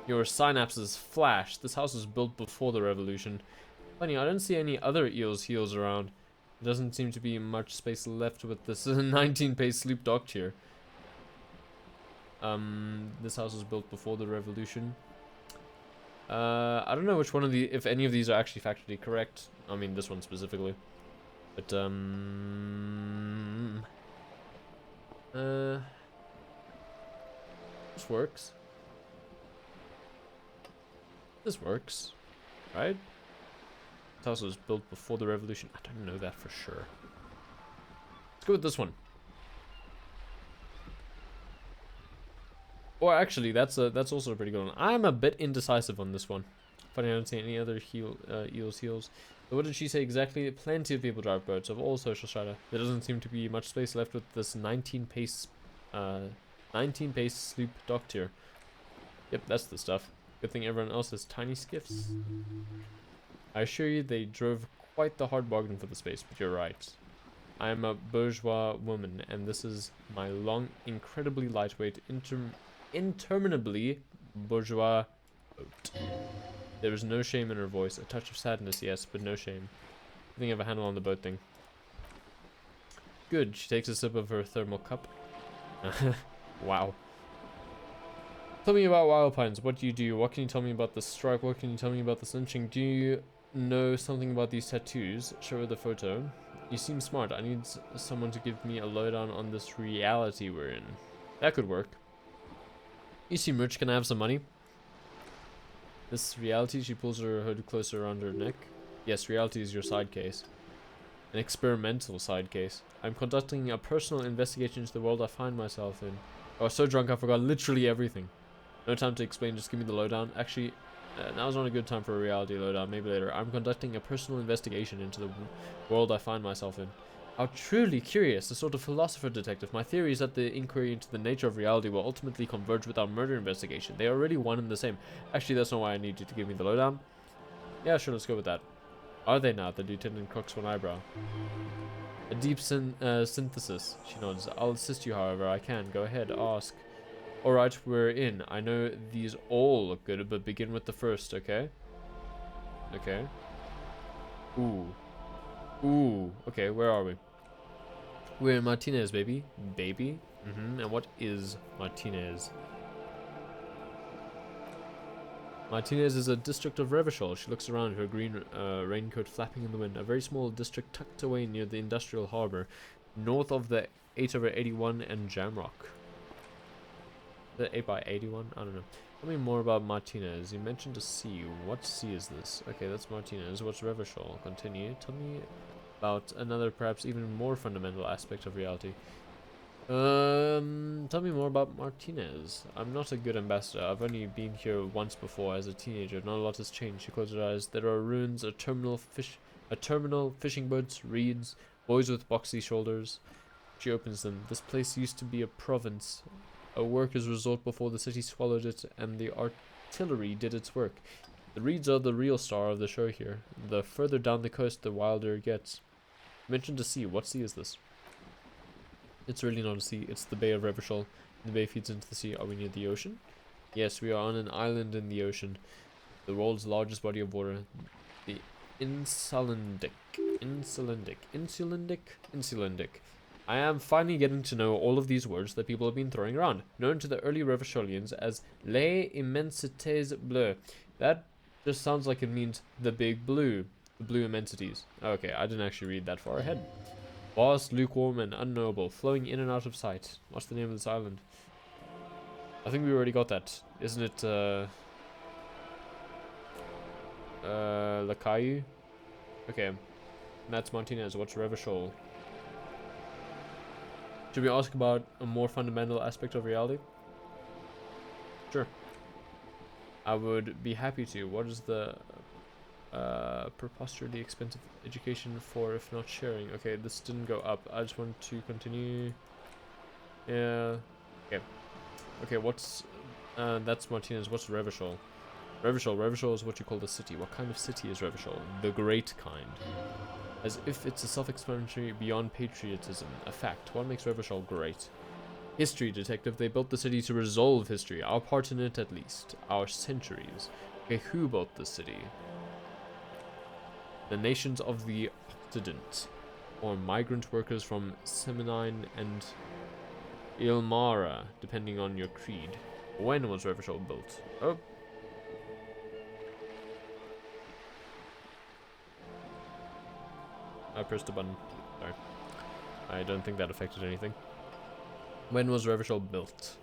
[SPEAKER 1] Your synapses flash. This house was built before the revolution. Funny, I don't see any other eel's heels around. There doesn't seem to be much space left with this 19-pace sloop docked here. This house was built before the revolution. I don't know which one of the, if any of these are actually factually correct. I mean, this one specifically. But, this works. This works, right? This house was built before the revolution. I don't know that for sure. Let's go with this one. Or actually, that's also a pretty good one. I'm a bit indecisive on this one. Funny, I don't see any other eel's heels. But what did she say exactly? Plenty of people drive boats of all social strata. There doesn't seem to be much space left with this 19-pace sloop docked here. Yep, that's the stuff. Good thing everyone else has tiny skiffs. I assure you, they drove quite the hard bargain for the space, but you're right. I am a bourgeois woman, and this is my long, incredibly lightweight, interminably bourgeois boat. There was no shame in her voice. A touch of sadness, yes, but no shame. I think I have a handle on the boat thing. Good. She takes a sip of her thermal cup. Wow. Tell me about Wild Pines. What do you do? What can you tell me about the strike? What can you tell me about this lynching? Do you know something about these tattoos? Show her the photo. You seem smart. I need someone to give me a lowdown on this reality we're in. That could work. You seem rich. Can I have some money? This reality, she pulls her hood closer around her neck. Yes, reality is your side case. An experimental side case. I'm conducting a personal investigation into the world I find myself in. I was so drunk I forgot literally everything. No time to explain, just give me the lowdown. Actually, now's not a good time for a reality lowdown, maybe later. I'm conducting a personal investigation into the world I find myself in. How truly curious, a sort of philosopher detective. My theory is that the inquiry into the nature of reality will ultimately converge with our murder investigation. They are already one and the same. Actually, that's not why I need you to give me the lowdown. Yeah, sure, let's go with that. Are they now? The lieutenant cocks one eyebrow. A deep synthesis, she nods. I'll assist you however I can. Go ahead, ask. Alright, we're in. I know these all look good, but begin with the first, okay? Okay. Ooh. Ooh. Okay, where are we? We're in Martinez, baby. Baby? And what is Martinez? Martinez is a district of Revachol. She looks around, her green raincoat flapping in the wind. A very small district tucked away near the industrial harbor, north of the 8/81 and Jamrock. The 8/81? I don't know. Tell me more about Martinez. You mentioned a sea. What sea is this? Okay, that's Martinez. What's Revachol? Continue. Tell me about another, perhaps even more fundamental aspect of reality. Tell me more about Martinez. I'm not a good ambassador. I've only been here once before as a teenager. Not a lot has changed. She closes her eyes. There are ruins, a terminal, fishing boats, reeds, boys with boxy shoulders. She opens them. This place used to be a province, a workers' resort before the city swallowed it and the artillery did its work. The reeds are the real star of the show here. The further down the coast, the wilder it gets. You mentioned a sea. What sea is this? It's really not a sea. It's the Bay of Revachol. The bay feeds into the sea. Are we near the ocean? Yes, we are on an island in the ocean. The world's largest body of water. The Insulindic. I am finally getting to know all of these words that people have been throwing around, known to the early Revacholians as les immensités bleues. That just sounds like it means the big blue, the blue immensities. Okay, I didn't actually read that far ahead. Vast, lukewarm, and unknowable, flowing in and out of sight. What's the name of this island? I think we already got that. Isn't it, Lacaille? Okay. That's Martinez. What's Revachol? Should we ask about a more fundamental aspect of reality? Sure. I would be happy to. What is the preposterously expensive education for if not sharing? Okay, this didn't go up. I just want to continue. Yeah. Okay. Okay, what's that's Martinez. What's Revachol? Revachol is what you call the city. What kind of city is Revachol? The great kind. As if it's a self-explanatory beyond patriotism. A fact. What makes Revachol great? History, detective. They built the city to resolve history. Our part in it, at least. Our centuries. Okay, who built the city? The nations of the Occident. Or migrant workers from Semenine and Ilmara, depending on your creed. When was Revachol built? Oh. I pressed a button. Sorry. I don't think that affected anything. When was Revachol built?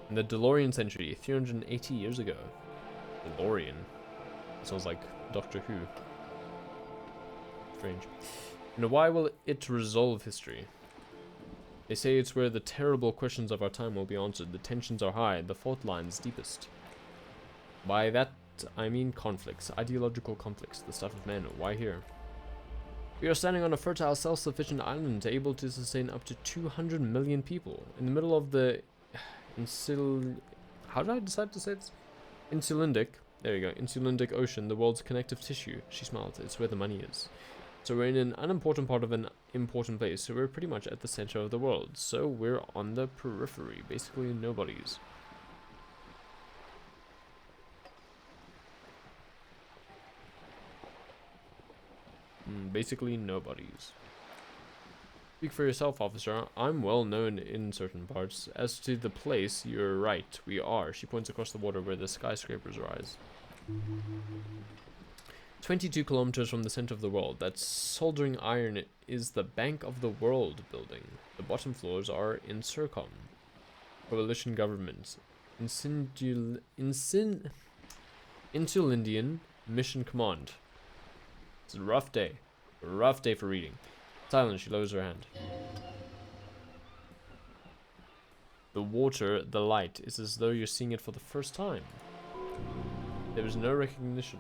[SPEAKER 1] In the DeLorean century, 380 years ago. DeLorean? Sounds like Doctor Who. Strange. And why will it resolve history? They say it's where the terrible questions of our time will be answered. The tensions are high, the fault lines deepest. By that, I mean conflicts, ideological conflicts, the stuff of men. Why here? We are standing on a fertile, self-sufficient island able to sustain up to 200 million people. In the middle of the how did I decide to say this? Insulindic. There you go. Insulindic Ocean, the world's connective tissue. She smiled. It's where the money is. So we're in an unimportant part of an important place. So we're pretty much at the center of the world. So we're on the periphery. Basically nobodies. Basically nobodies. Speak for yourself, officer. I'm well known in certain parts. As to the place, you're right. We are. She points across the water where the skyscrapers rise. 22 kilometers from the center of the world. That soldering iron is the Bank of the World building. The bottom floors are in CIRCOM. Coalition government. Insulindian Mission Command. It's a rough day. A rough day for reading. Silent, she lowers her hand. The water, the light, is as though you're seeing it for the first time. There is no recognition.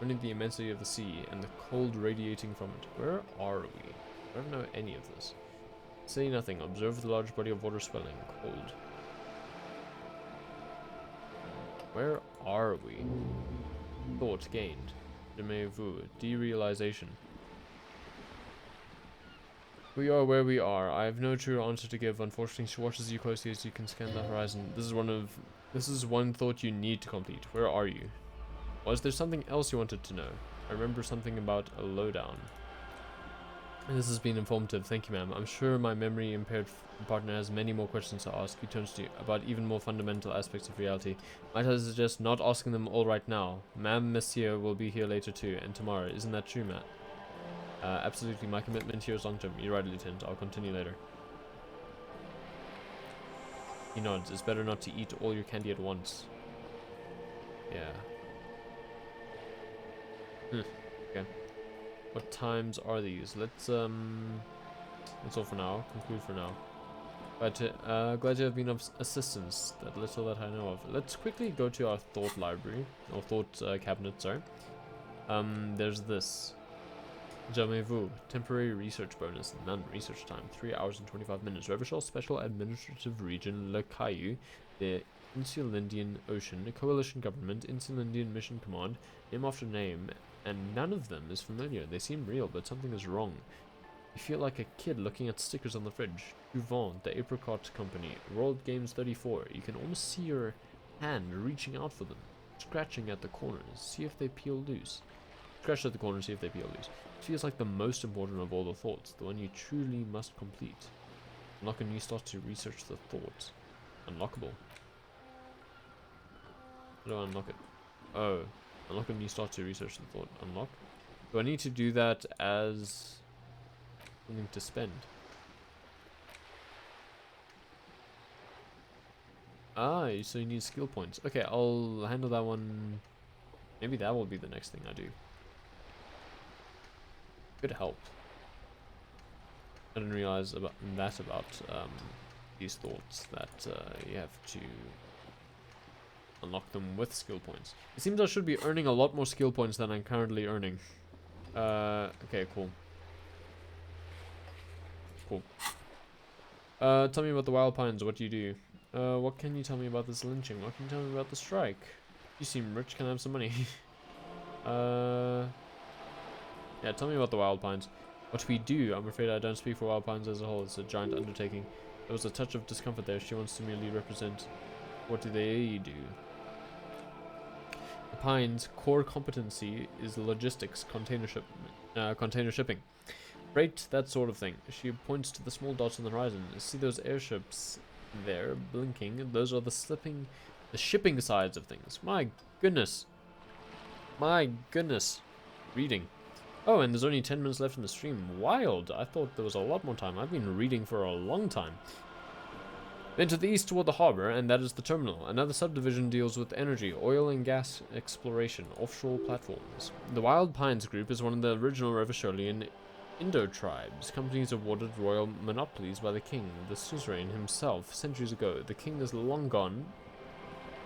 [SPEAKER 1] Only the immensity of the sea and the cold radiating from it. Where are we? I don't know any of this. Say nothing. Observe the large body of water swelling. Cold. Where are we? Thought gained. Demevu. Derealization. We are where we are. I have no true answer to give. Unfortunately, she watches you closely as you can scan the horizon. This is one thought you need to complete. Where are you? Was there something else you wanted to know? I remember something about a lowdown. This has been informative. Thank you, ma'am. I'm sure my memory impaired partner has many more questions to ask. He turns to you about even more fundamental aspects of reality. Might I suggest not asking them all right now? Ma'am, Monsieur will be here later too, and tomorrow. Isn't that true, Matt? Absolutely. My commitment here is long term. You're right, Lieutenant. I'll continue later. He nods. It's better not to eat all your candy at once. Yeah. Okay. What times are these? That's all for now. Conclude for now. But glad to have been of assistance. That little that I know of. Let's quickly go to our thought library or thought cabinet. Sorry. There's this. Jamais-vous. Temporary research bonus. None. Research time. 3 hours and 25 minutes. Revachol Special Administrative Region Le Caillou. The Insulindian Ocean. A coalition government. Insulindian Mission Command. Name after name. And none of them is familiar. They seem real, but something is wrong. You feel like a kid looking at stickers on the fridge. Juvent, the Apricot Company. World Games 34. You can almost see your hand reaching out for them. Scratching at the corners. See if they peel loose. Scratch at the corners, see if they peel loose. It feels like the most important of all the thoughts. The one you truly must complete. Unlock a new start to research the thought. Unlockable. How do I unlock it? Oh. Unlock a new start to research the thought. Unlock? Do I need to do that as something to spend? Ah, so you need skill points. Okay, I'll handle that one. Maybe that will be the next thing I do. Could help. I didn't realize about these thoughts that you have to unlock them with skill points. It seems I should be earning a lot more skill points than I'm currently earning. Okay, cool. Cool. Tell me about the Wild Pines. What do you do? What can you tell me about this lynching? What can you tell me about the strike? You seem rich, can I have some money? Yeah, tell me about the Wild Pines. What we do, I'm afraid I don't speak for Wild Pines as a whole. It's a giant undertaking. There was a touch of discomfort there. She wants to merely represent. What do they do? The Pines' core competency is logistics, container shipping. Freight, that sort of thing. She points to the small dots on the horizon. See those airships there, blinking? Those are the shipping sides of things. My goodness. My goodness. Reading. Oh, and there's only 10 minutes left in the stream. Wild. I thought there was a lot more time. I've been reading for a long time. Then to the east toward the harbor, and that is the terminal. Another subdivision deals with energy, oil and gas exploration, offshore platforms. The Wild Pines Group is one of the original Revacholian Indo tribes, companies awarded royal monopolies by the king, the suzerain himself, centuries ago. The king is long gone,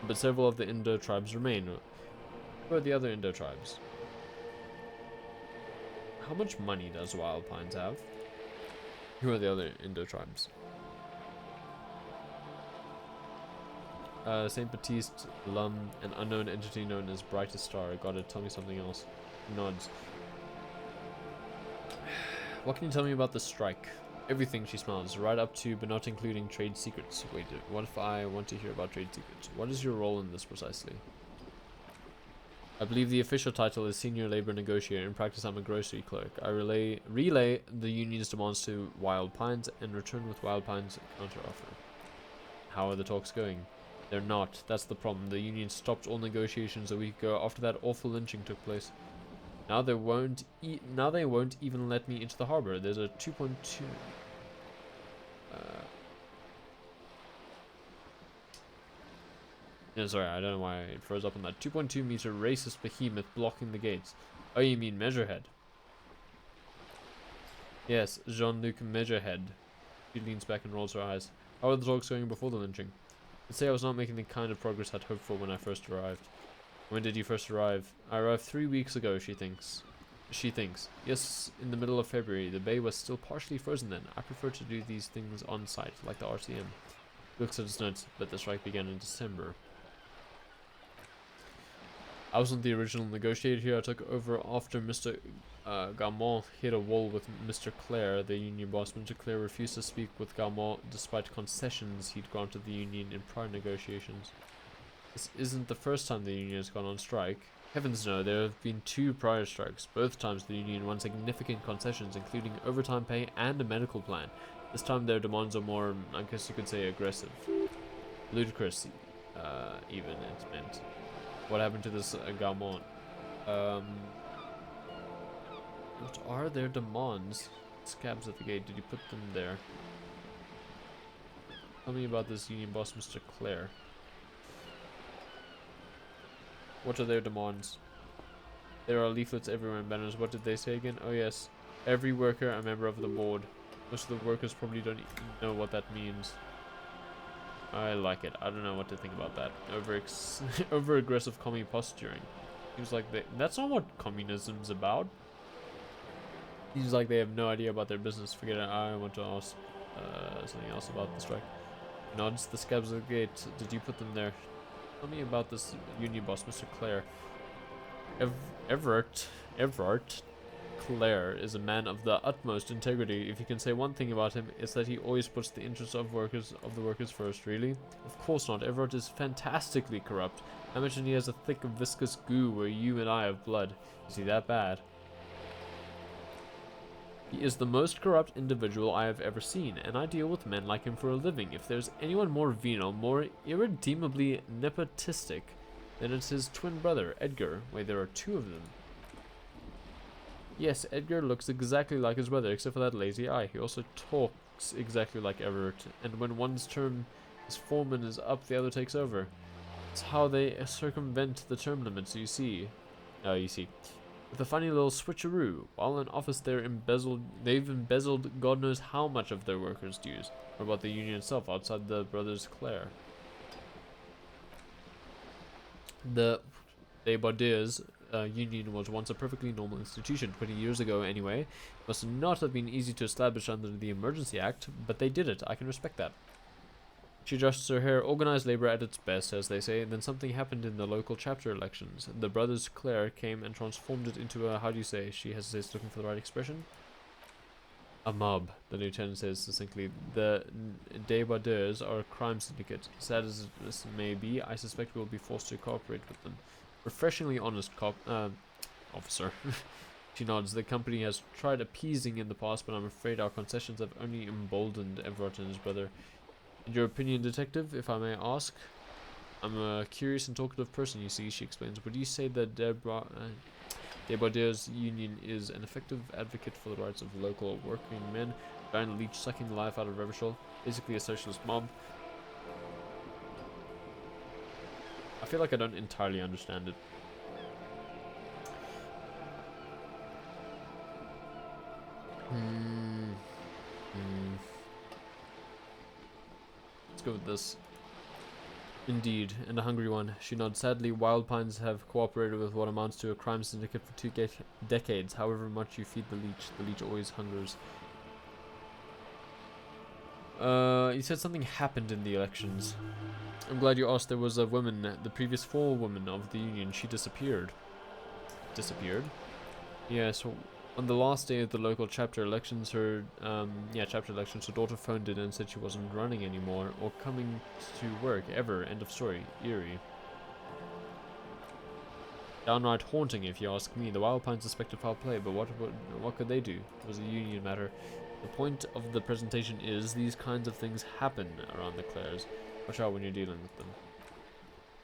[SPEAKER 1] but several of the Indo tribes remain. Who are the other Indo tribes? How much money does Wild Pines have? Who are the other Indo tribes? Saint Baptiste, Lum, an unknown entity known as Brightest Star. Got it. Tell me something else. Nods. What can you tell me about the strike? Everything, she smiles, right up to but not including trade secrets. Wait, what if I want to hear about trade secrets? What is your role in this precisely? I believe the official title is Senior Labor Negotiator. In practice, I'm a grocery clerk. I relay the union's demands to Wild Pines and return with Wild Pines' counteroffer. How are the talks going? They're not. That's the problem. The union stopped all negotiations a week ago after that awful lynching took place. Now they won't even let me into the harbor. There's a 2.2. Yeah, sorry, I don't know why it froze up on that. 2.2 meter racist behemoth blocking the gates. Oh, you mean Measurehead? Yes, Jean-Luc Measurehead. She leans back and rolls her eyes. How were the talks going before the lynching? I'd say I was not making the kind of progress I'd hoped for when I first arrived. When did you first arrive? I arrived 3 weeks ago, she thinks. Yes, in the middle of February. The bay was still partially frozen then. I prefer to do these things on site, like the RCM. He looks at his notes, but the strike began in December. I wasn't the original negotiator here. I took over after Mr. Gaumont hit a wall with Mr. Clare, the union boss. Mr. Clare refused to speak with Gaumont despite concessions he'd granted the union in prior negotiations. This isn't the first time the union has gone on strike. Heavens no, there have been 2 prior strikes. Both times the union won significant concessions, including overtime pay and a medical plan. This time their demands are more, I guess you could say, aggressive. Ludicrous, even, it's meant. What happened to this Gaumont? What are their demands? Scabs at the gate. Did you put them there? Tell me about this union boss, Mr. Clare. What are their demands? There are leaflets everywhere and banners. What did they say again? Oh yes. Every worker a member of the board. Most of the workers probably don't even know what that means. I like it. I don't know what to think about that. Over-aggressive commie posturing. Seems like that's not what communism's about. Seems like they have no idea about their business. Forget it. I want to ask something else about the strike. Nods the scabs of the gate. Did you put them there? Tell me about this union boss, Mr. Clare. Everett Clare is a man of the utmost integrity. If you can say one thing about him, it's that he always puts the interests of the workers first. Really? Of course not. Everett is fantastically corrupt. I imagine he has a thick, viscous goo where you and I have blood. Is he that bad? He is the most corrupt individual I have ever seen, and I deal with men like him for a living. If there's anyone more venal, more irredeemably nepotistic, then it's his twin brother, Edgar. Wait, there are 2 of them. Yes, Edgar looks exactly like his brother, except for that lazy eye. He also talks exactly like Everett, and when one's term as foreman is up, the other takes over. It's how they circumvent the term limits, you see. With a funny little switcheroo. While in office, they've embezzled God knows how much of their workers' dues. Or about the union itself, outside the brothers Clare. The Baudiers union was once a perfectly normal institution, 20 years ago anyway. It must not have been easy to establish under the Emergency Act, but they did it. I can respect that. She adjusts her hair. Organized labor at its best, as they say. And then something happened in the local chapter elections. The brothers Claire came and transformed it into a, how do you say? She hesitates, looking for the right expression. A mob, the lieutenant says succinctly. The Débardeurs are a crime syndicate. Sad as this may be, I suspect we will be forced to cooperate with them. Refreshingly honest officer. She nods. The company has tried appeasing in the past, but I'm afraid our concessions have only emboldened Everett and his brother. In your opinion, detective, if I may ask? I'm a curious and talkative person, you see, she explains. Would you say that Débardeurs Union is an effective advocate for the rights of local working men, giant leech sucking the life out of Revachol, basically a socialist mob? I feel like I don't entirely understand it. Let's go with this. Indeed, and a hungry one. She nods sadly. Wild Pines have cooperated with what amounts to a crime syndicate for 2 decades. However much you feed the leech always hungers. You said something happened in the elections. I'm glad you asked. There was a woman, the previous forewoman of the union. She disappeared. Disappeared? Yeah, so on the last day of the local chapter elections, her daughter phoned in and said she wasn't running anymore or coming to work ever. End of story. Eerie. Downright haunting, if you ask me. The Wild Pines suspected foul play, but what could they do? It was a union matter. The point of the presentation is these kinds of things happen around the Claires. Watch out when you're dealing with them.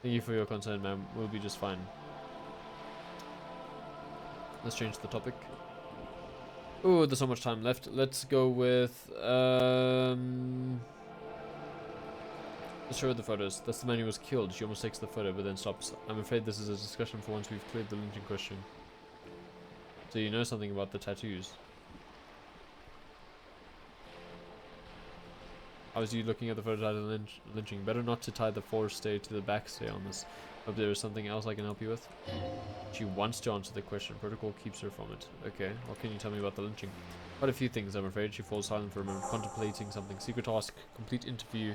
[SPEAKER 1] Thank you for your concern, ma'am. We'll be just fine. Let's change the topic. Oh, there's so much time left. Let's go with let's show her the photos. That's the man who was killed. She almost takes the photo but then stops. I'm afraid this is a discussion for once we've cleared the lynching question. So you know something about the tattoos. How was you looking at the photo title lynching? Better not to tie the forestay to the backstay on this. Hope there is something else I can help you with. She wants to answer the question. Protocol keeps her from it. Okay, what can you tell me about the lynching? Quite a few things, I'm afraid. She falls silent for a moment, contemplating something. Secret task. Complete interview.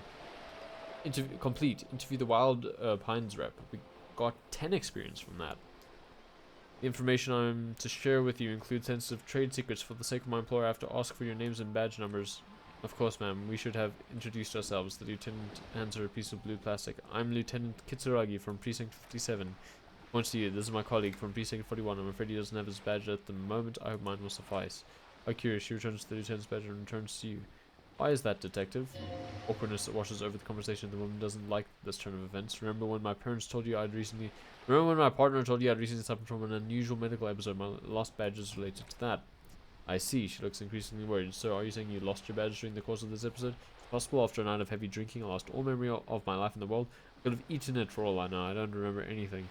[SPEAKER 1] Interview the Wild Pines rep. We got 10 experience from that. The information I'm to share with you includes sensitive trade secrets. For the sake of my employer, I have to ask for your names and badge numbers. Of course, ma'am. We should have introduced ourselves. The lieutenant hands her a piece of blue plastic. I'm Lieutenant Kitsuragi from Precinct 57. Points to you. This is my colleague from Precinct 41. I'm afraid he doesn't have his badge at the moment. I hope mine will suffice. How curious. She returns to the lieutenant's badge and returns to you. Why is that, detective? Awkwardness washes over the conversation. The woman doesn't like this turn of events. Remember when my partner told you I'd recently suffered from an unusual medical episode? My lost badge is related to that. I see. She looks increasingly worried. So, are you saying you lost your badge during the course of this episode? It's possible. After a night of heavy drinking, I lost all memory of my life in the world. I could have eaten it for all I know. I don't remember anything.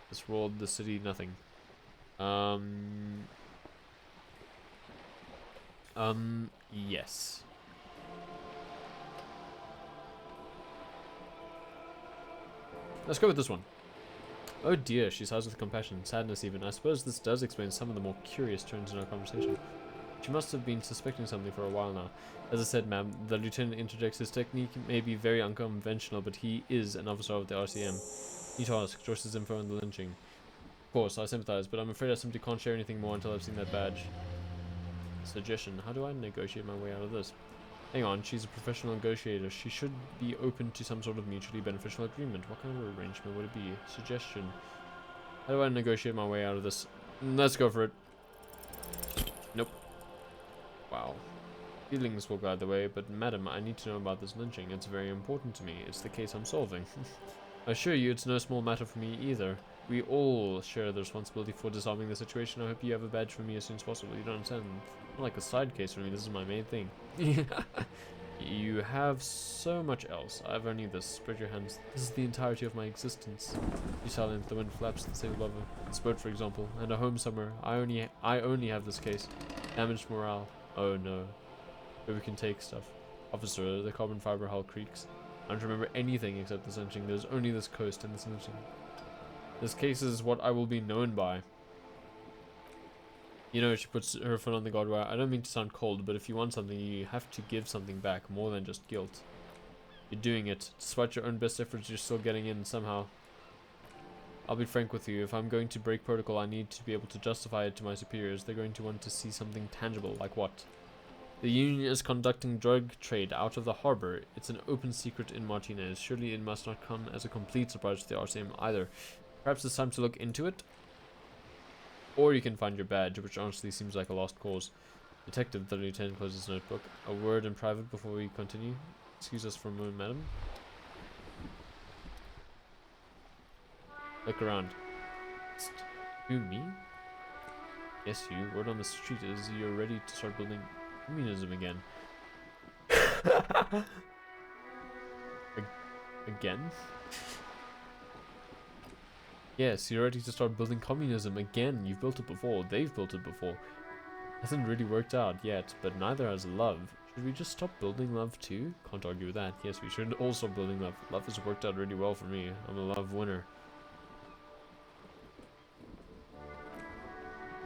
[SPEAKER 1] This world, the city, nothing. Yes. Let's go with this one. Oh dear, she sighs with compassion, sadness even. I suppose this does explain some of the more curious turns in our conversation. She must have been suspecting something for a while now. As I said, ma'am, the lieutenant interjects. His technique may be very unconventional, but he is an officer of the RCM. Need to ask Joyce's info on the lynching. Of course, I sympathize, but I'm afraid I simply can't share anything more until I've seen that badge. Suggestion, how do I negotiate my way out of this? Hang on, she's a professional negotiator. She should be open to some sort of mutually beneficial agreement. What kind of arrangement would it be? Suggestion. How do I negotiate my way out of this? Let's go for it. Nope. Wow. Feelings will guide the way, but madam, I need to know about this lynching. It's very important to me. It's the case I'm solving. I assure you, it's no small matter for me either. We all share the responsibility for dissolving the situation. I hope you have a badge for me as soon as possible. You don't understand. Not like a side case for me. This is my main thing. You have so much else. I've only this. Spread your hands. This is the entirety of my existence. You silent. The wind flaps and sail above this boat, for example, and a home somewhere. I only have this case. Damaged morale. Oh no. But we can take stuff. Officer, the carbon fiber hull creaks. I don't remember anything except this lynching. There's only this coast and this lynching. This case is what I will be known by. You know, she puts her foot on the guardrail. I don't mean to sound cold, but if you want something, you have to give something back, more than just guilt. You're doing it. Despite your own best efforts, you're still getting in somehow. I'll be frank with you. If I'm going to break protocol, I need to be able to justify it to my superiors. They're going to want to see something tangible. Like what? The Union is conducting drug trade out of the harbor. It's an open secret in Martinez. Surely it must not come as a complete surprise to the RCM either. Perhaps it's time to look into it? Or you can find your badge, which honestly seems like a lost cause. Detective, the lieutenant closes his notebook. A word in private before we continue. Excuse us for a moment, madam. Look around. Who, me? Yes, you. Word on the street is you're ready to start building communism again. Again? Yes, you're ready to start building communism again. You've built it before. They've built it before. Hasn't really worked out yet, but neither has love. Should we just stop building love too? Can't argue with that. Yes, we should all stop building love. Love has worked out really well for me. I'm a love winner.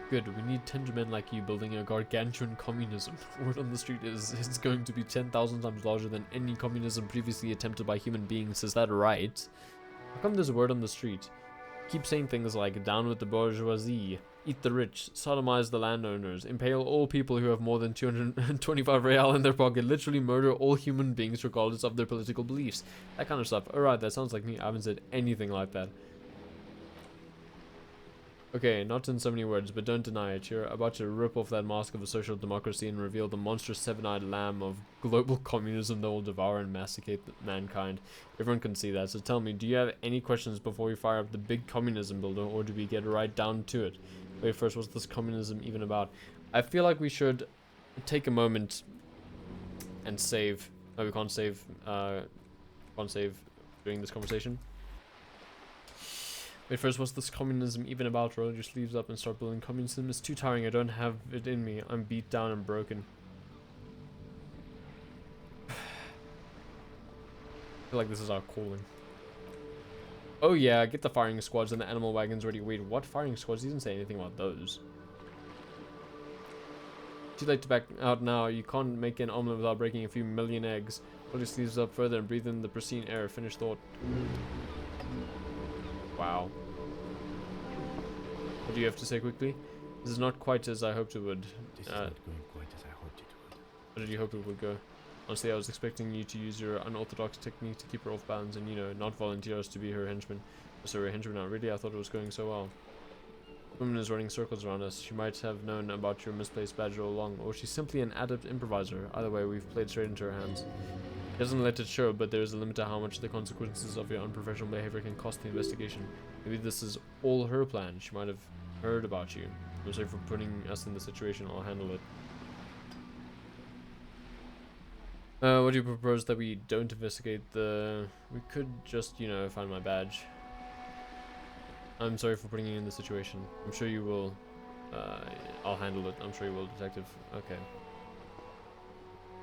[SPEAKER 1] Good, we need 10 men like you building a gargantuan communism. Word on the street is it's going to be 10,000 times larger than any communism previously attempted by human beings. Is that right? How come there's a word on the street? Keep saying things like, down with the bourgeoisie, eat the rich, sodomize the landowners, impale all people who have more than 225 real in their pocket, literally murder all human beings regardless of their political beliefs. That kind of stuff. Alright, that sounds like me. I haven't said anything like that. Okay, not in so many words, but don't deny it. You're about to rip off that mask of a social democracy and reveal the monstrous seven-eyed lamb of global communism that will devour and massacre mankind. Everyone can see that, so tell me, do you have any questions before we fire up the big communism builder, or do we get right down to it? Wait, first, what's this communism even about? I feel like we should take a moment and save. No, we can't save. Can't save during this conversation. Wait, first, what's this communism even about? Roll your sleeves up and start building communism. It's too tiring. I don't have it in me. I'm beat down and broken. I feel like this is our calling. Oh yeah, get the firing squads and the animal wagons ready. Wait, what firing squads? He didn't say anything about those. Too late to back out now. You can't make an omelet without breaking a few million eggs. Roll your sleeves up further and breathe in the pristine air. Finish thought. Wow. What do you have to say quickly? This is not quite as I hoped it would.
[SPEAKER 5] This is not going quite as I hoped it would.
[SPEAKER 1] How did you hope it would go? Honestly, I was expecting you to use your unorthodox technique to keep her off balance and, you know, not volunteer us to be her henchman. So her henchman now. Really, I thought it was going so well. The woman is running circles around us. She might have known about your misplaced badge all along, or she's simply an adept improviser. Either way, we've played straight into her hands. He doesn't let it show, but there is a limit to how much the consequences of your unprofessional behavior can cost the investigation. Maybe this is all her plan. She might have heard about you. I'm sorry for putting us in this situation. I'll handle it. What do you propose that we don't investigate the... We could just, you know, find my badge. I'm sorry for putting you in this situation. I'm sure you will... I'll handle it. I'm sure you will, detective. Okay.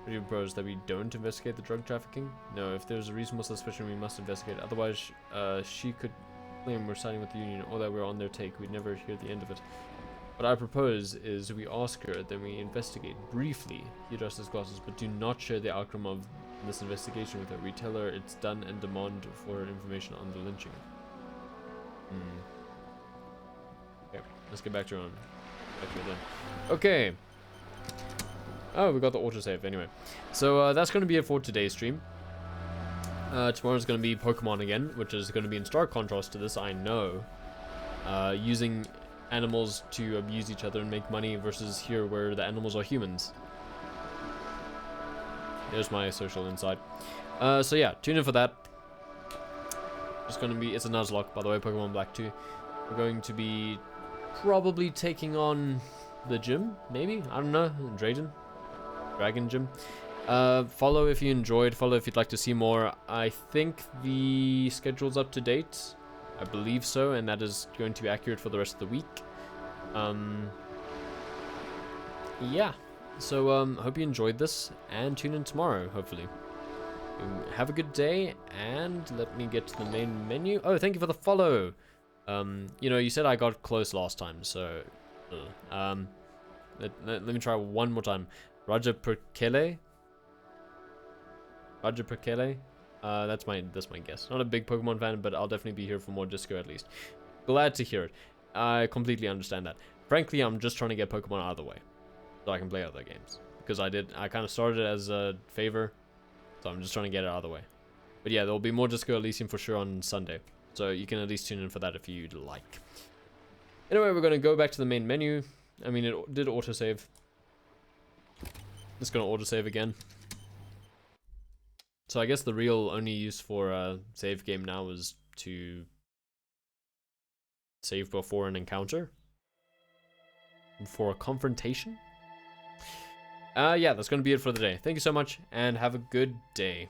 [SPEAKER 1] What do you propose that we don't investigate the drug trafficking? No, if there's a reasonable suspicion, we must investigate. Otherwise, she could claim we're siding with the Union or that we're on their take. We'd never hear the end of it. What I propose is we ask her, then we investigate briefly. He adjusts his glasses, but do not share the outcome of this investigation with her. We tell her it's done and demand for her information on the lynching. Okay, let's get back to her then. Okay. Oh, we got the autosave anyway. So that's going to be it for today's stream. Tomorrow's going to be Pokemon again, which is going to be in stark contrast to this, I know. Using animals to abuse each other and make money versus here where the animals are humans. There's my social insight. So yeah, tune in for that. It's going to be, it's a Nuzlocke, by the way, Pokemon Black 2. We're going to be probably taking on the gym, maybe? I don't know, Dragon Gym. Follow if you enjoyed, follow if you'd like to see more. I think the schedule's up to date. I believe so, and that is going to be accurate for the rest of the week. Yeah. So, hope you enjoyed this, and tune in tomorrow, hopefully. Have a good day, and let me get to the main menu. Oh, thank you for the follow. You know, you said I got close last time, so... let me try one more time. Raja Perkele? That's my guess. Not a big Pokemon fan, but I'll definitely be here for more Disco at least. Glad to hear it. I completely understand that. Frankly, I'm just trying to get Pokemon out of the way, so I can play other games. Because I kind of started it as a favor, so I'm just trying to get it out of the way. But yeah, there will be more Disco Elysium for sure on Sunday, so you can at least tune in for that if you'd like. Anyway, we're going to go back to the main menu. I mean, it did autosave. It's going to autosave again. So I guess the real only use for a save game now is to save before an encounter. For a confrontation. Yeah, that's going to be it for the day. Thank you so much, and have a good day.